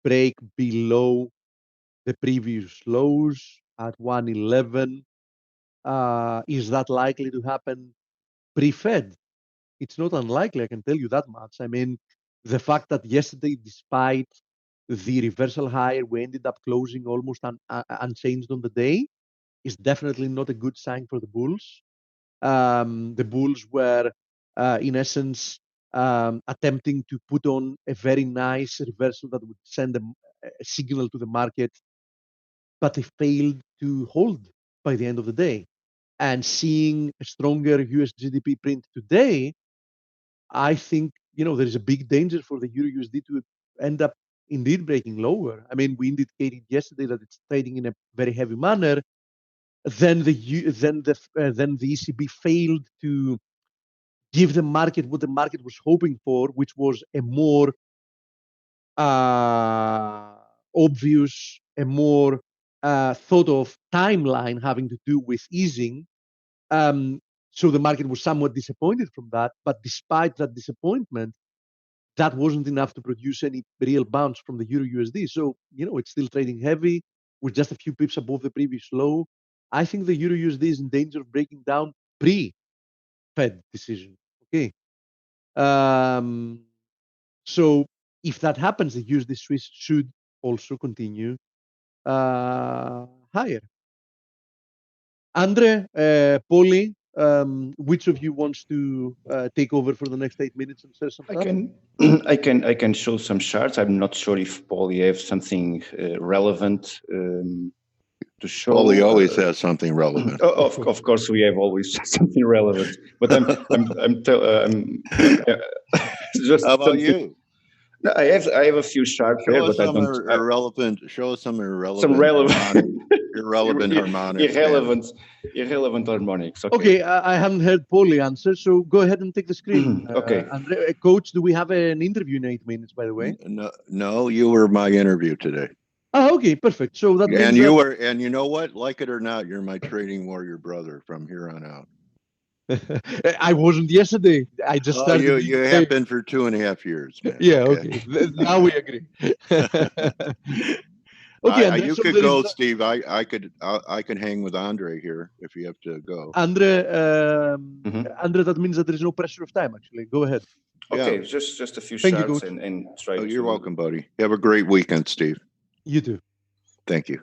break below the previous lows at 111. Is that likely to happen pre-Fed? It's not unlikely, I can tell you that much. I mean, the fact that yesterday, despite the reversal higher, we ended up closing almost unchanged on the day is definitely not a good sign for the bulls. The bulls were, in essence, attempting to put on a very nice reversal that would send a signal to the market, but they failed to hold by the end of the day. And seeing a stronger US GDP print today, I think there is a big danger for the Euro USD to end up indeed breaking lower. I mean, we indicated yesterday that it's trading in a very heavy manner. Then the ECB failed to give the market what the market was hoping for, which was a more obvious, a more thought of timeline having to do with easing. So the market was somewhat disappointed from that. But despite that disappointment, that wasn't enough to produce any real bounce from the Euro USD. So, it's still trading heavy with just a few pips above the previous low. I think the Euro USD is in danger of breaking down pre-Fed decision. Okay. So if that happens, the USD Swiss should also continue higher. Andre, Polly, which of you wants to take over for the next 8 minutes and share some stuff? I can show some charts. I'm not sure if Polly has something relevant to show. Paulie always has something relevant. Of course, we have always something relevant. But I'm just. How about you? No, I have a few charts there, but I don't. Show us some irrelevant. Some relevant. Irrelevant harmonics. Irrelevant harmonics. Okay, I haven't heard Polly answer, so go ahead and take the screen. Okay. Andre, Coach, do we have an interview in 8 minutes, by the way? No, you were my interview today. Oh, okay, perfect. So that means and you know what? Like it or not, you're my trading warrior brother from here on out. I wasn't yesterday. I just started. You have been for 2.5 years, man. Yeah, okay. Now we agree. Okay, Andre, you could go, Steve. I could hang with Andre here if you have to go. Andre, Andre, that means that there is no pressure of time. Actually, go ahead. Okay, yeah. just a few shots and try. You're welcome, buddy. Have a great weekend, Steve. You too. Thank you.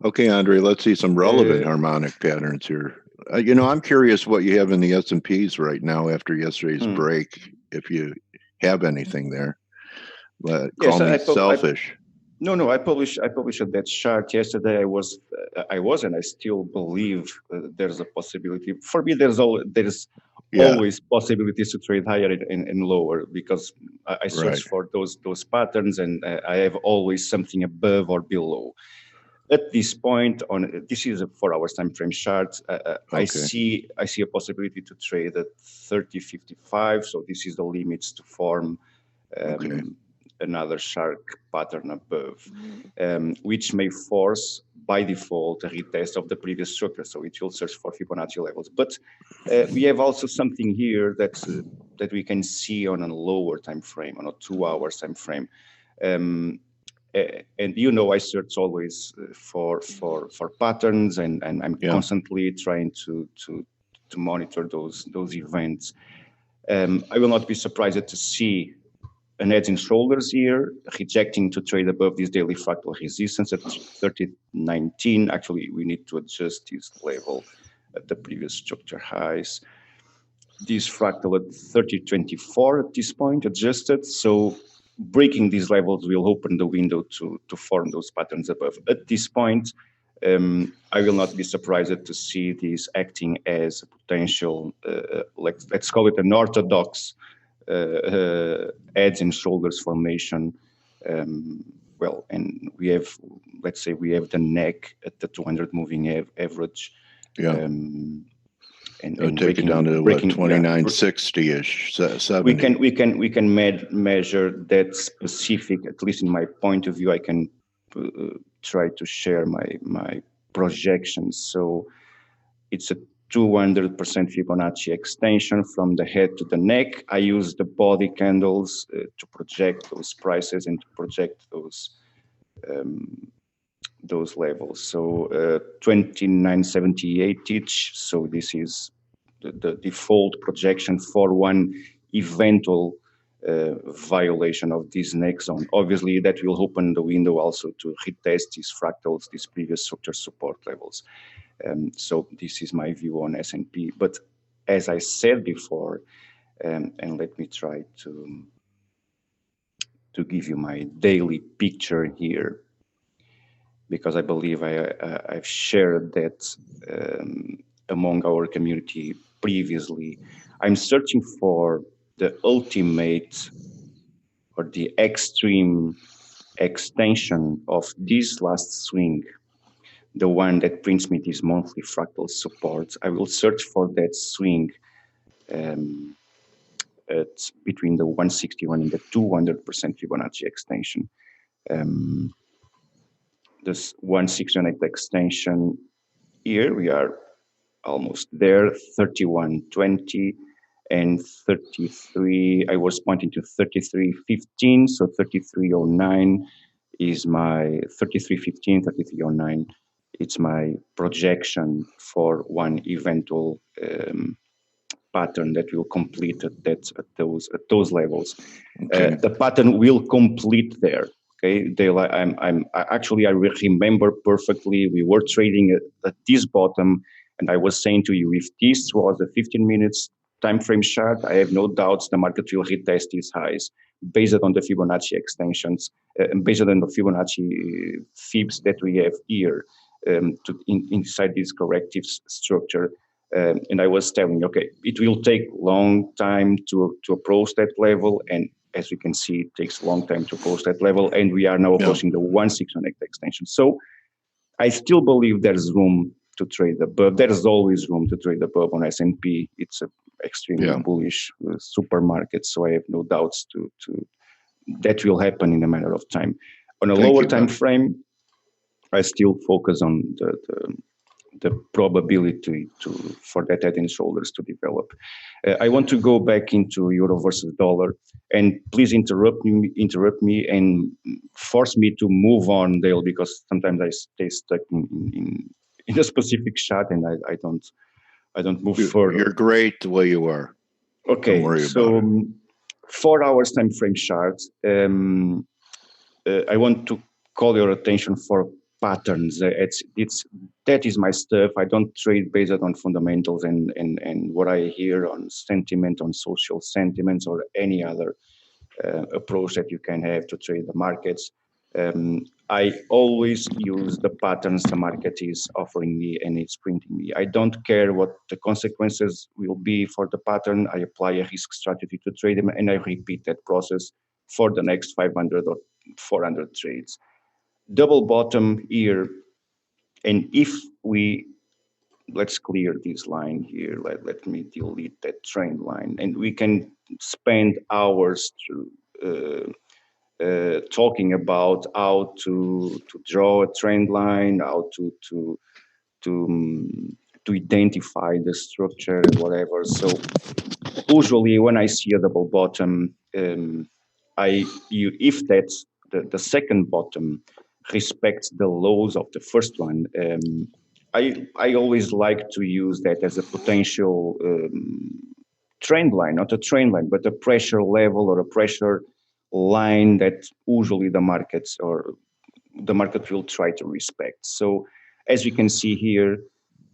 Okay, Andre, let's see some relevant harmonic patterns here. I'm curious what you have in the S&Ps right now after yesterday's break, if you have anything there. But call me selfish. No, I published that chart yesterday. I was, and I still believe there's a possibility. For me, there's always possibilities to trade higher and lower because I search for those patterns, and I have always something above or below. At this point, this is a 4 hours time frame chart. I see a possibility to trade at 30.55. So this is the limits to form another shark pattern above, which may force by default a retest of the previous structure. So it will search for Fibonacci levels. But we have also something here that we can see on a lower time frame, on a 2 hours time frame. And I search always for patterns, and I'm constantly trying to monitor those events. I will not be surprised to see an head and shoulders here, rejecting to trade above this daily fractal resistance at 30.19. Actually, we need to adjust this level at the previous structure highs. This fractal at 30.24 at this point adjusted. So breaking these levels will open the window to form those patterns above. At this point, I will not be surprised to see this acting as a potential, let's call it an orthodox heads and shoulders formation. Well, and we have, let's say, we have the neck at the 200 moving average. Yeah. And take it down to what, 2960-ish, 70. We can measure that specific, at least in my point of view. I can try to share my projections. So it's a 200% Fibonacci extension from the head to the neck. I use the body candles to project those prices and to project those levels. So 2978 each. So this is the default projection for one eventual violation of this next zone. Obviously, that will open the window also to retest these fractals, these previous structure support levels. So this is my view on S&P. But as I said before, and let me try to give you my daily picture here, because I believe I've shared that among our community previously. I'm searching for the ultimate or the extreme extension of this last swing, the one that brings me this monthly fractal support. I will search for that swing at between the 161 and the 200% Fibonacci extension. This 161 extension here, we are almost there, 3120 and 33. I was pointing to 3315, so 3309 is my 3315, 3309. It's my projection for one eventual pattern that will complete at those levels. Okay. The pattern will complete there. Okay, I remember perfectly. We were trading at this bottom, and I was saying to you, if this was a 15 minutes time frame chart, I have no doubts the market will retest these highs based on the Fibonacci extensions, based on the Fibonacci fibs that we have here inside this corrective structure. And I was telling you, okay, it will take long time to approach that level, and as you can see, it takes a long time to approach that level, and we are now approaching the 161 extension. So I still believe there's room to trade above. There's always room to trade above on S&P. It's an extremely bullish supermarket, so I have no doubts that will happen in a matter of time. On a lower time frame, I still focus on the probability for that head and shoulders to develop. I want to go back into euro versus dollar, and please interrupt me and force me to move on, Dale, because sometimes I stay stuck in a specific chart and I don't move further. You're great the way you are. Okay, don't worry about it. 4 hours time frame chart. I want to call your attention for patterns. That is my stuff. I don't trade based on fundamentals and what I hear on sentiment, on social sentiments, or any other approach that you can have to trade the markets. I always use the patterns the market is offering me and it's printing me. I don't care what the consequences will be for the pattern. I apply a risk strategy to trade them, and I repeat that process for the next 500 or 400 trades. Double bottom here, and if let's clear this line here. Let me delete that trend line, and we can spend hours talking about how to draw a trend line, how to identify the structure and whatever. So usually when I see a double bottom, if that's the second bottom respects the lows of the first one, I always like to use that as a potential trend line, not a trend line, but a pressure level or a pressure line that usually the market will try to respect. So as you can see here,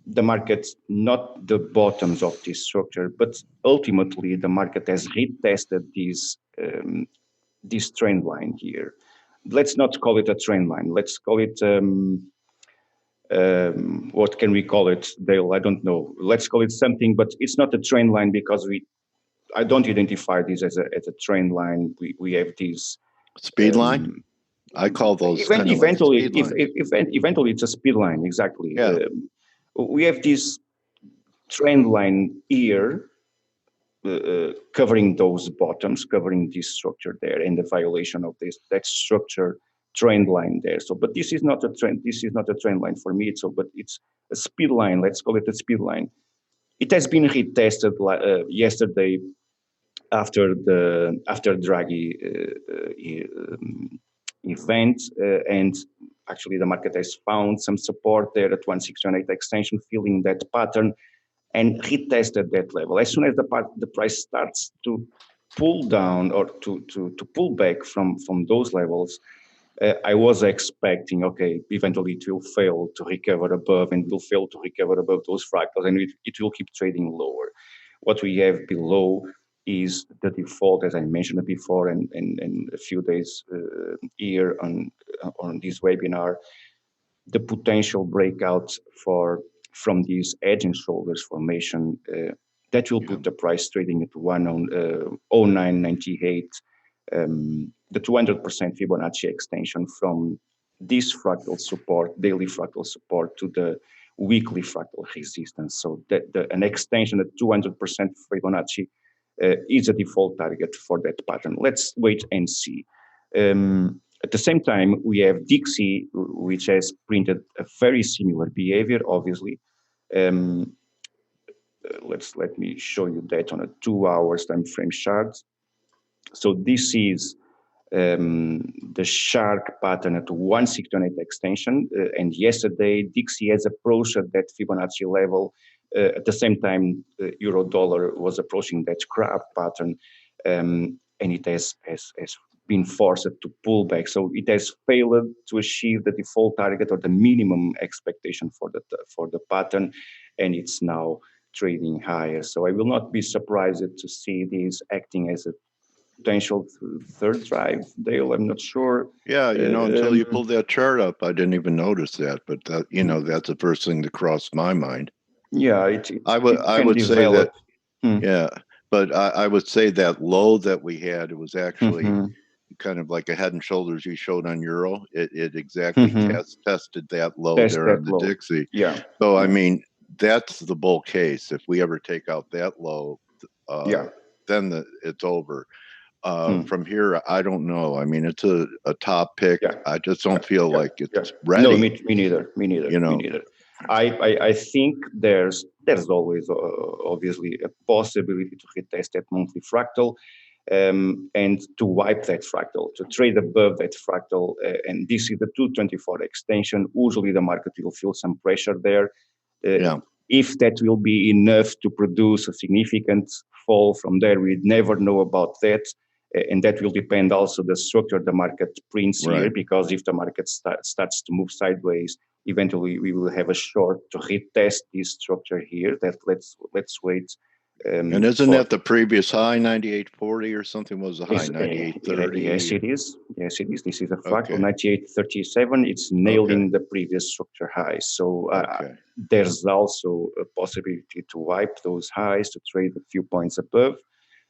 the market, not the bottoms of this structure, but ultimately the market has retested these this trend line here. Let's not call it a trend line. Let's call it, what can we call it, Dale? I don't know. Let's call it something, but it's not a trend line because I don't identify this as a trend line. We have these speed line. I call those kind of like speed lines. Eventually it's a speed line, exactly. Yeah. We have this trend line here covering those bottoms, covering this structure there, and the violation of that structure trend line there. So, but this is not a trend. This is not a trend line for me. But it's a speed line. Let's call it a speed line. It has been retested yesterday after Draghi event, and actually the market has found some support there at 168 extension, filling that pattern, and retested that level. As soon as the price starts to pull down or to pull back from those levels, I was expecting, okay, eventually it will fail to recover above, and will fail to recover above those fractals, and it will keep trading lower. What we have below is the default, as I mentioned before, and a few days here on this webinar, the potential breakout from these edge and shoulders formation that will put the price trading at 109.98. The 200% Fibonacci extension from this fractal support, daily fractal support, to the weekly fractal resistance. So that an extension at 200% Fibonacci is a default target for that pattern. Let's wait and see. At the same time, we have Dixie, which has printed a very similar behavior, obviously. Let me show you that on a 2 hours time frame chart. So this is the shark pattern at 168 extension, and yesterday Dixie has approached at that Fibonacci level. At the same time, euro dollar was approaching that crab pattern, and it has been forced to pull back. So it has failed to achieve the default target or the minimum expectation for the pattern, and it's now trading higher. So I will not be surprised to see this acting as a potential third drive, Dale. I'm not sure. Yeah, until you pulled that chart up, I didn't even notice that. But that, that's the first thing that crossed my mind. Yeah, I would say that. Yeah, but I would say that low that we had, it was actually kind of like a head and shoulders you showed on euro. It exactly tested that low there on the Dixie. Yeah. So I mean, that's the bull case. If we ever take out that low, then it's over. From here, I don't know. I mean, it's a top pick. Yeah. I just don't feel like it's ready. No, me neither. Me neither. I think there's always obviously a possibility to retest that monthly fractal, and to wipe that fractal, to trade above that fractal, and this is the 224 extension. Usually the market will feel some pressure there. If that will be enough to produce a significant fall from there, we never know about that. And that will depend also the structure the market prints here, because if the market starts to move sideways, eventually we will have a short to retest this structure here. That let's wait. And isn't that the previous high, 98.40 or something? Was the high 98.30? Yes, it is. Yes, it is. This is a fractal 98.37. It's nailing the previous structure high. So there's also a possibility to wipe those highs, to trade a few points above.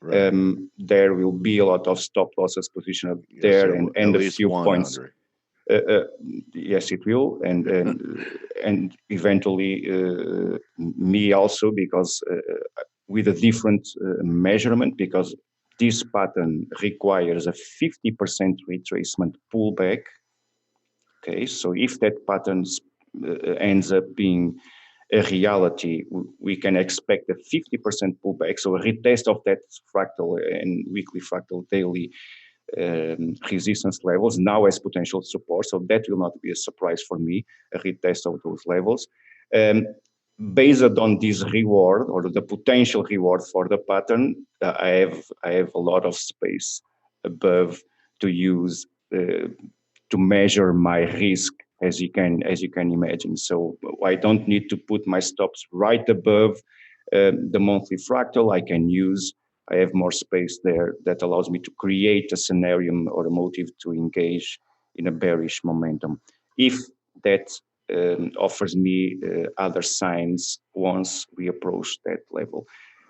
There will be a lot of stop losses positioned there, and a few points. Yes, it will, and eventually me also, because with a different measurement, because this pattern requires a 50% retracement pullback. Okay, so if that pattern ends up being a reality, we can expect a 50% pullback. So a retest of that fractal and weekly fractal daily resistance levels now as potential support. So that will not be a surprise for me, a retest of those levels. Based on this reward, or the potential reward for the pattern, I have a lot of space above to use to measure my risk, as you can imagine. So I don't need to put my stops right above the monthly fractal. I can use I have more space there that allows me to create a scenario or a motive to engage in a bearish momentum. If that offers me other signs once we approach that level.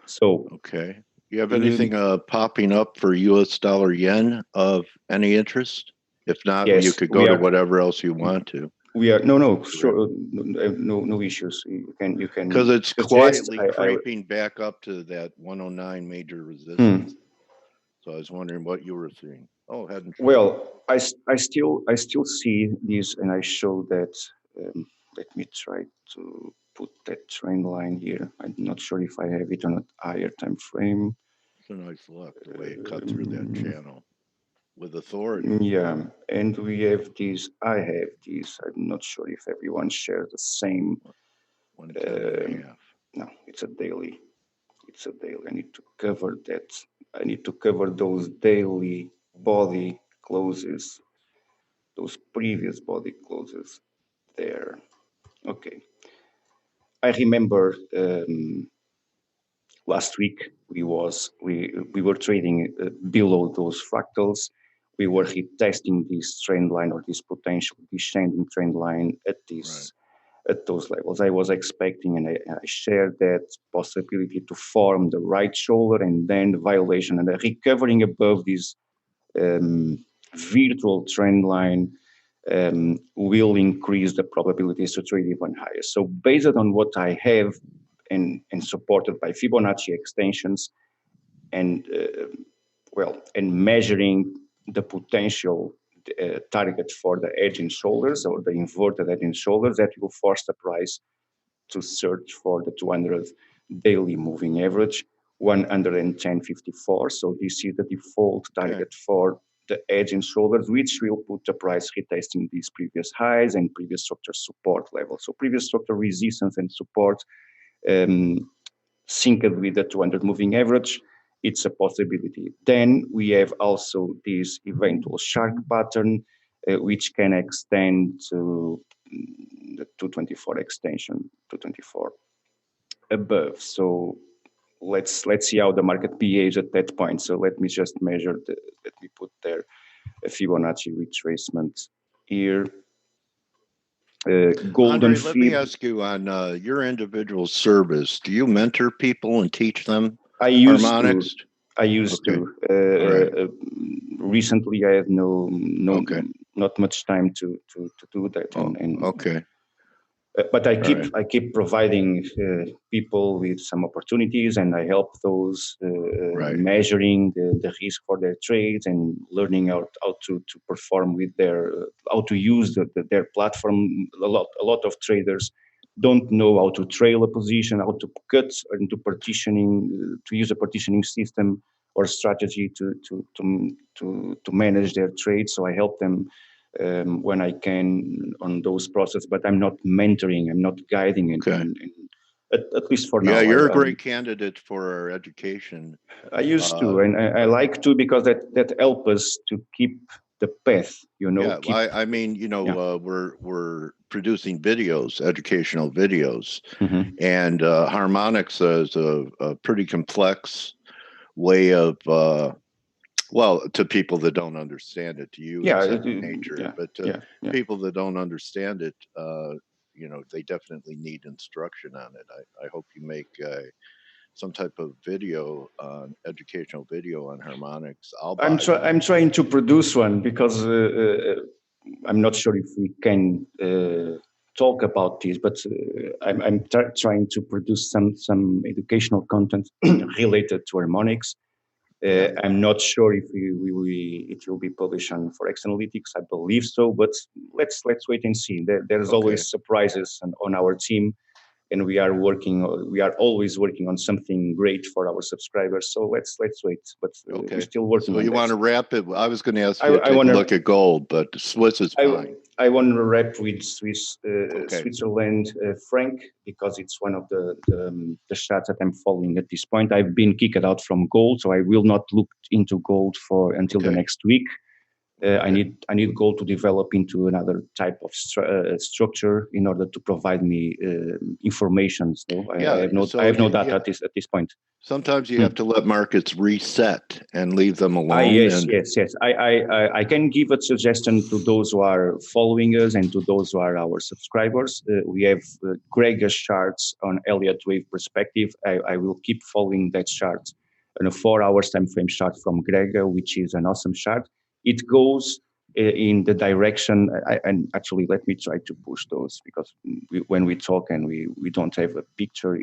So, okay. You have anything popping up for US dollar yen of any interest? If not, yes, you could go to whatever else you want to. We are no, sure, no issues. You can because it's suggest, quietly creeping back up to that 109 major resistance. So I was wondering what you were seeing. Oh, head and shoulders. Well, I still see this, and I show that. Let me try to put that trend line here. I'm not sure if I have it on a higher time frame. It's a nice look, the way it cut through that channel with authority. Yeah, and we have this. I have this. I'm not sure if everyone shares the same. 110.5. No, it's a daily. It's a daily. I need to cover that. I need to cover those daily body closes, those previous body closes there. Okay. I remember last week we were trading below those fractals. We were retesting this trend line or this potential descending trend line at this. At those levels, I was expecting, and I shared that possibility to form the right shoulder and then the violation and the recovering above this virtual trend line will increase the probabilities to trade even higher. So based on what I have and supported by Fibonacci extensions and and measuring the potential target for the edge and shoulders or the inverted edge and shoulders, that will force the price to search for the 200 daily moving average, 110.54. So this is the default target for the edge and shoulders, which will put the price retesting these previous highs and previous structure support levels. So previous structure resistance and support synced with the 200 moving average, it's a possibility. Then we have also this eventual shark pattern, which can extend to the 224 extension, 224 above. So let's see how the market behaves at that point. So let me just measure let me put there a Fibonacci retracement here. Golden Andre, let me ask you on your individual service. Do you mentor people and teach them harmonics? I used to. Recently, I have not much time to do that. But I keep providing people with some opportunities, and I help those measuring the risk for their trades and learning how to perform with how to use their platform. A lot of traders don't know how to trail a position, how to cut into partitioning, to use a partitioning system or strategy to manage their trades. So I help them when I can on those processes, but I'm not mentoring, I'm not guiding, at least for now. Yeah, you're a great candidate for our education. I used to, and I like to, because that helps us to keep the path, Yeah, I mean, we're producing videos, educational videos, and harmonics is a pretty complex way of to people that don't understand it, to you it's second nature, but to people that don't understand it, they definitely need instruction on it. I hope you make some type of video, educational video on harmonics. I'm trying to produce one, because I'm not sure if we can talk about this, but I'm trying to produce some educational content related to harmonics. I'm not sure if it will be published on ForexAnalytix. I believe so, but let's wait and see. There's always surprises on our team, and we are always working on something great for our subscribers. So let's wait. But we're still working. So you want to wrap it? I was going to ask you to take a look at gold, but Swiss is fine. I want to wrap with Switzerland franc, because it's one of the charts that I'm following at this point. I've been kicked out from gold, so I will not look into gold until the next week. I need gold to develop into another type of structure in order to provide me information. So I have no data at this point. Sometimes you have to let markets reset and leave them alone. Yes. I can give a suggestion to those who are following us and to those who are our subscribers. We have Gregor's charts on Elliott Wave perspective. I will keep following that chart on a 4 hours time frame chart from Gregor, which is an awesome chart. It goes in the direction, and actually let me try to push those, because when we talk and we don't have a picture,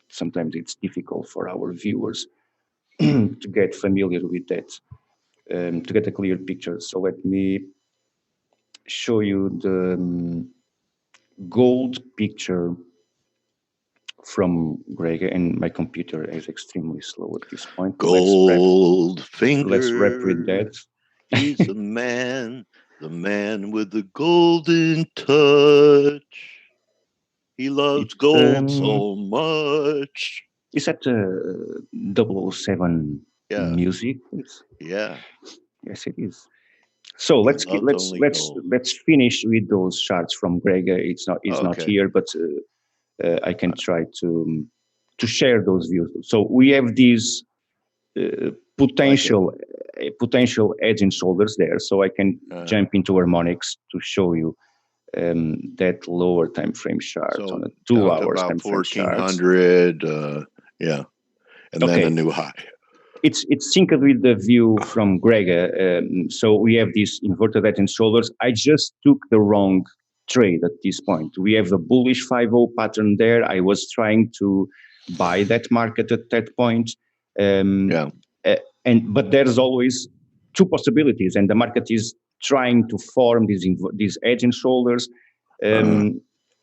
sometimes it's difficult for our viewers to get familiar with that, to get a clear picture. So let me show you the gold picture from Greg, and my computer is extremely slow at this point. Goldfinger. Let's wrap with that. He's the man with the golden touch. He loves gold so much. Is that 007 music? Yeah. Yes, it is. So let's finish with those charts from Greg. It's not here, but I can try to share those views. So we have these potential edge and shoulders there. So I can jump into harmonics to show you that lower time frame chart on a 2 hours time frame chart. 1400, and then a new high. It's synced with the view from Greg. So we have these inverted head and shoulders. I just took the wrong trade at this point. We have a bullish 5-0 pattern there. I was trying to buy that market at that point. But there's always two possibilities, and the market is trying to form these edge and shoulders.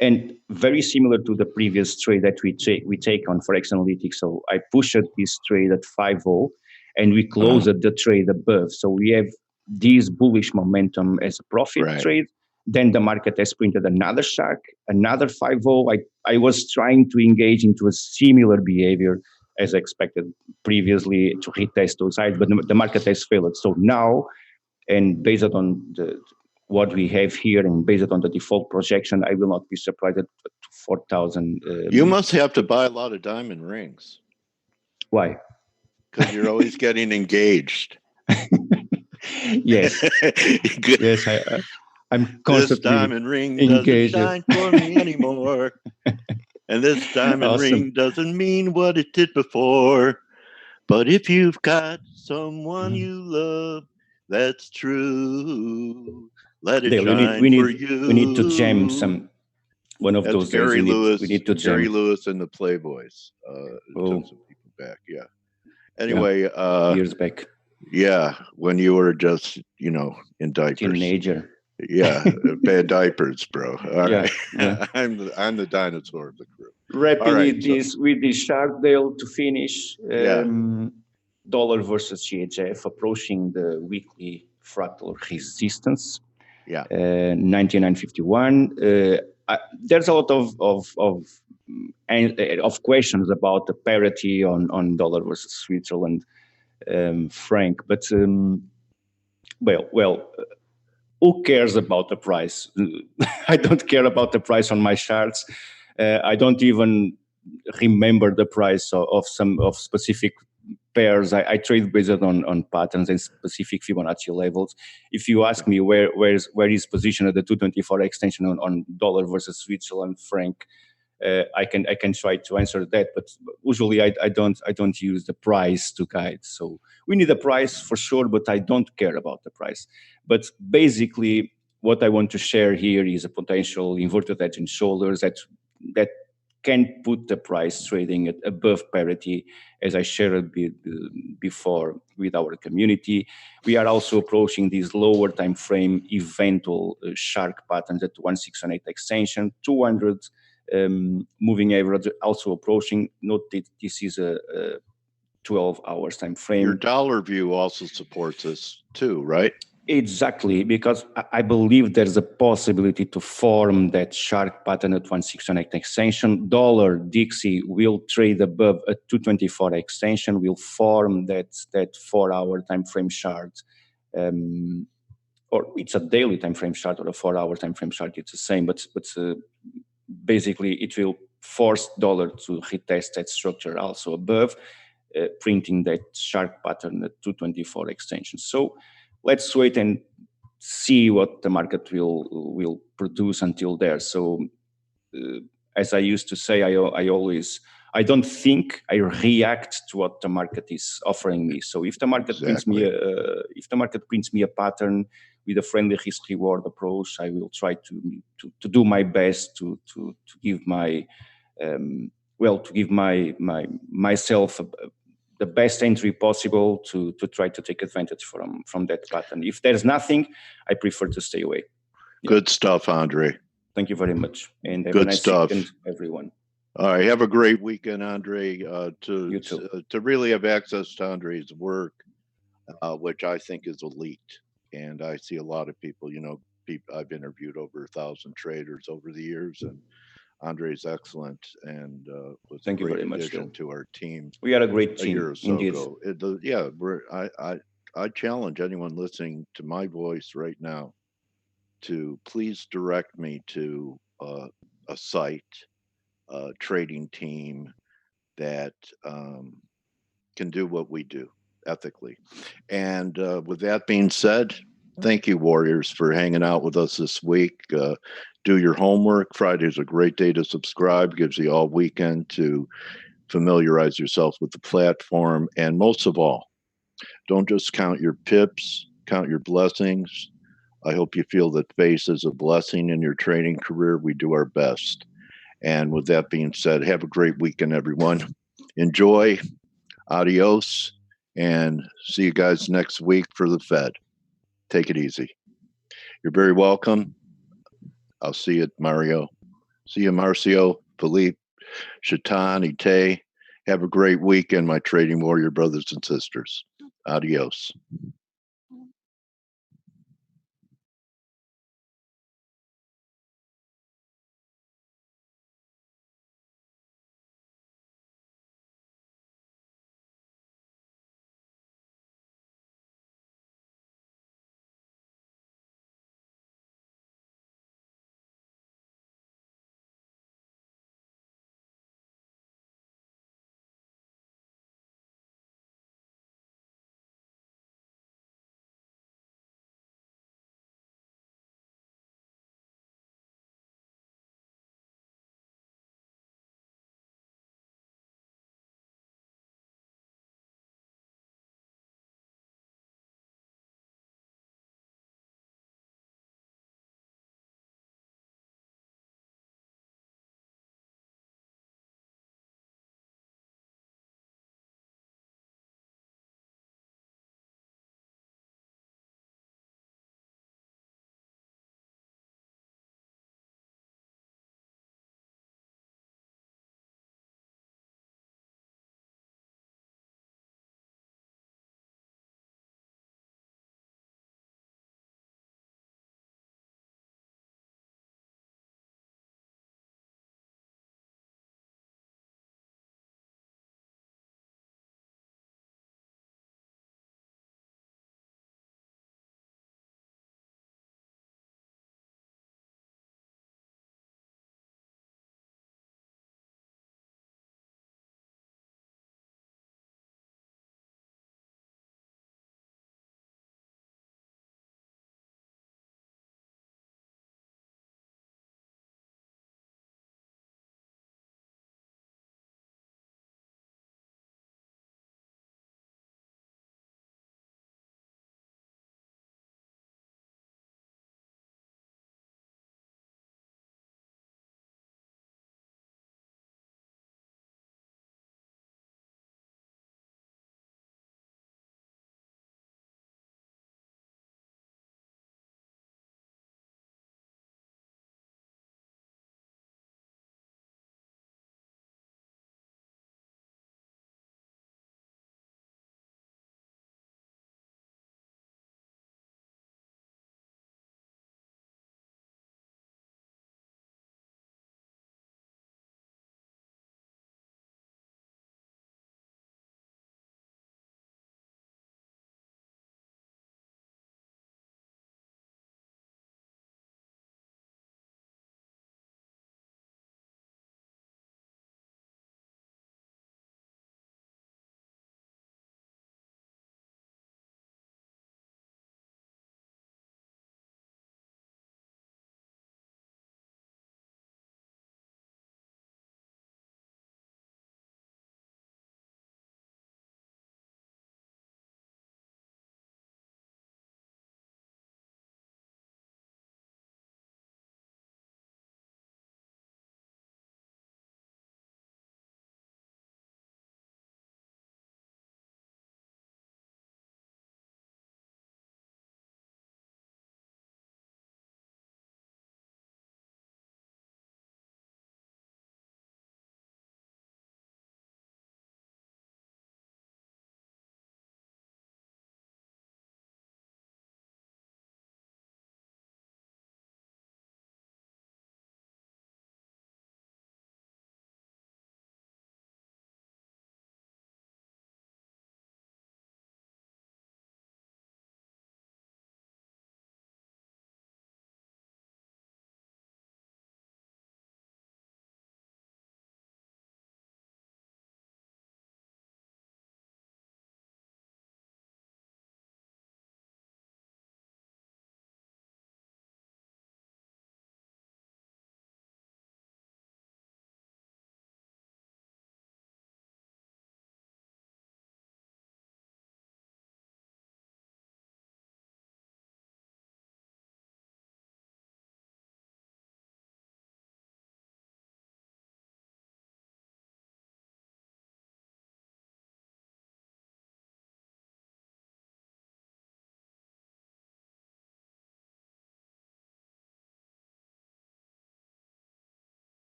And very similar to the previous trade that we take on ForexAnalytix. So I pushed this trade at 5.0 and we closed the trade above. So we have this bullish momentum as a profit trade. Then the market has printed another shark, another 5.0. I was trying to engage into a similar behavior as expected previously to retest those highs, but the market has failed. So now, and based on what we have here and based on the default projection, I will not be surprised at 4,000. You must have to buy a lot of diamond rings. Why? Because you're always getting engaged. Yes. Yes, I'm constantly this diamond ring engaged. doesn't shine for me anymore. And this diamond ring doesn't mean what it did before. But if you've got someone you love, that's true. Let it shine for you. We need to jam one of those Gary days. Lewis, we need to jam. Gary Lewis and the Playboys. Took some people back, Anyway, years back. Yeah, when you were just, in diapers. Teenager. Yeah, bad diapers, bro. All right. Yeah. I'm the dinosaur of the crew. Wrapping with this Sharkdale to finish. Dollar versus CHF approaching the weekly fractal resistance. 99.51. There's a lot of questions about the parity on dollar versus Switzerland franc, but who cares about the price? I don't care about the price on my charts. I don't even remember the price of specific pairs. I trade based on patterns and specific Fibonacci levels. If you ask me where is positioned at the 224 extension on dollar versus Switzerland franc, I can try to answer that, but usually I don't use the price to guide. So we need a price for sure, but I don't care about the price. But basically, what I want to share here is a potential inverted edge and shoulders that can put the price trading at above parity, as I shared before with our community. We are also approaching these lower time frame eventual shark patterns at 1618 extension, 200 moving average also approaching. Note that this is a 12 hours time frame. Your dollar view also supports this too, right? Exactly, because I believe there's a possibility to form that shark pattern at 1618 extension. Dollar Dixie will trade above a 224 extension, will form that 4 hour time frame chart or it's a daily time frame chart or a 4-hour time frame chart, it's the same, but basically it will force dollar to retest that structure also above, printing that sharp pattern at 224 extension. So let's wait and see what the market will produce until there. So as I used to say, I don't think, I react to what the market is offering me. So if the market prints me a pattern with a friendly risk reward approach, I will try to do my best to give my myself the best entry possible to try to take advantage from that pattern. If there's nothing, I prefer to stay away. Good stuff, Andre. Thank you very much, and have Good a nice stuff, weekend, everyone. All right, have a great weekend, Andre. You too. To really have access to Andre's work, which I think is elite, and I see a lot of people. I've interviewed over 1,000 traders over the years, and Andre's excellent, and was Thank a you great very much, addition Phil. to our team. We are a great team, a year or so indeed. ago. I challenge anyone listening to my voice right now to please direct me to a site, a trading team that can do what we do ethically. And with that being said, thank you, Warriors, for hanging out with us this week. Do your homework. Friday is a great day to subscribe. Gives you all weekend to familiarize yourself with the platform. And most of all, don't just count your pips, count your blessings. I hope you feel that FACE is a blessing in your trading career. We do our best. And with that being said, have a great weekend, everyone. Enjoy. Adios. And see you guys next week for the Fed. Take it easy. You're very welcome. I'll see you, Mario. See you, Marcio, Philippe, Shaitan, Ite. Have a great weekend, my trading warrior brothers and sisters. Adios.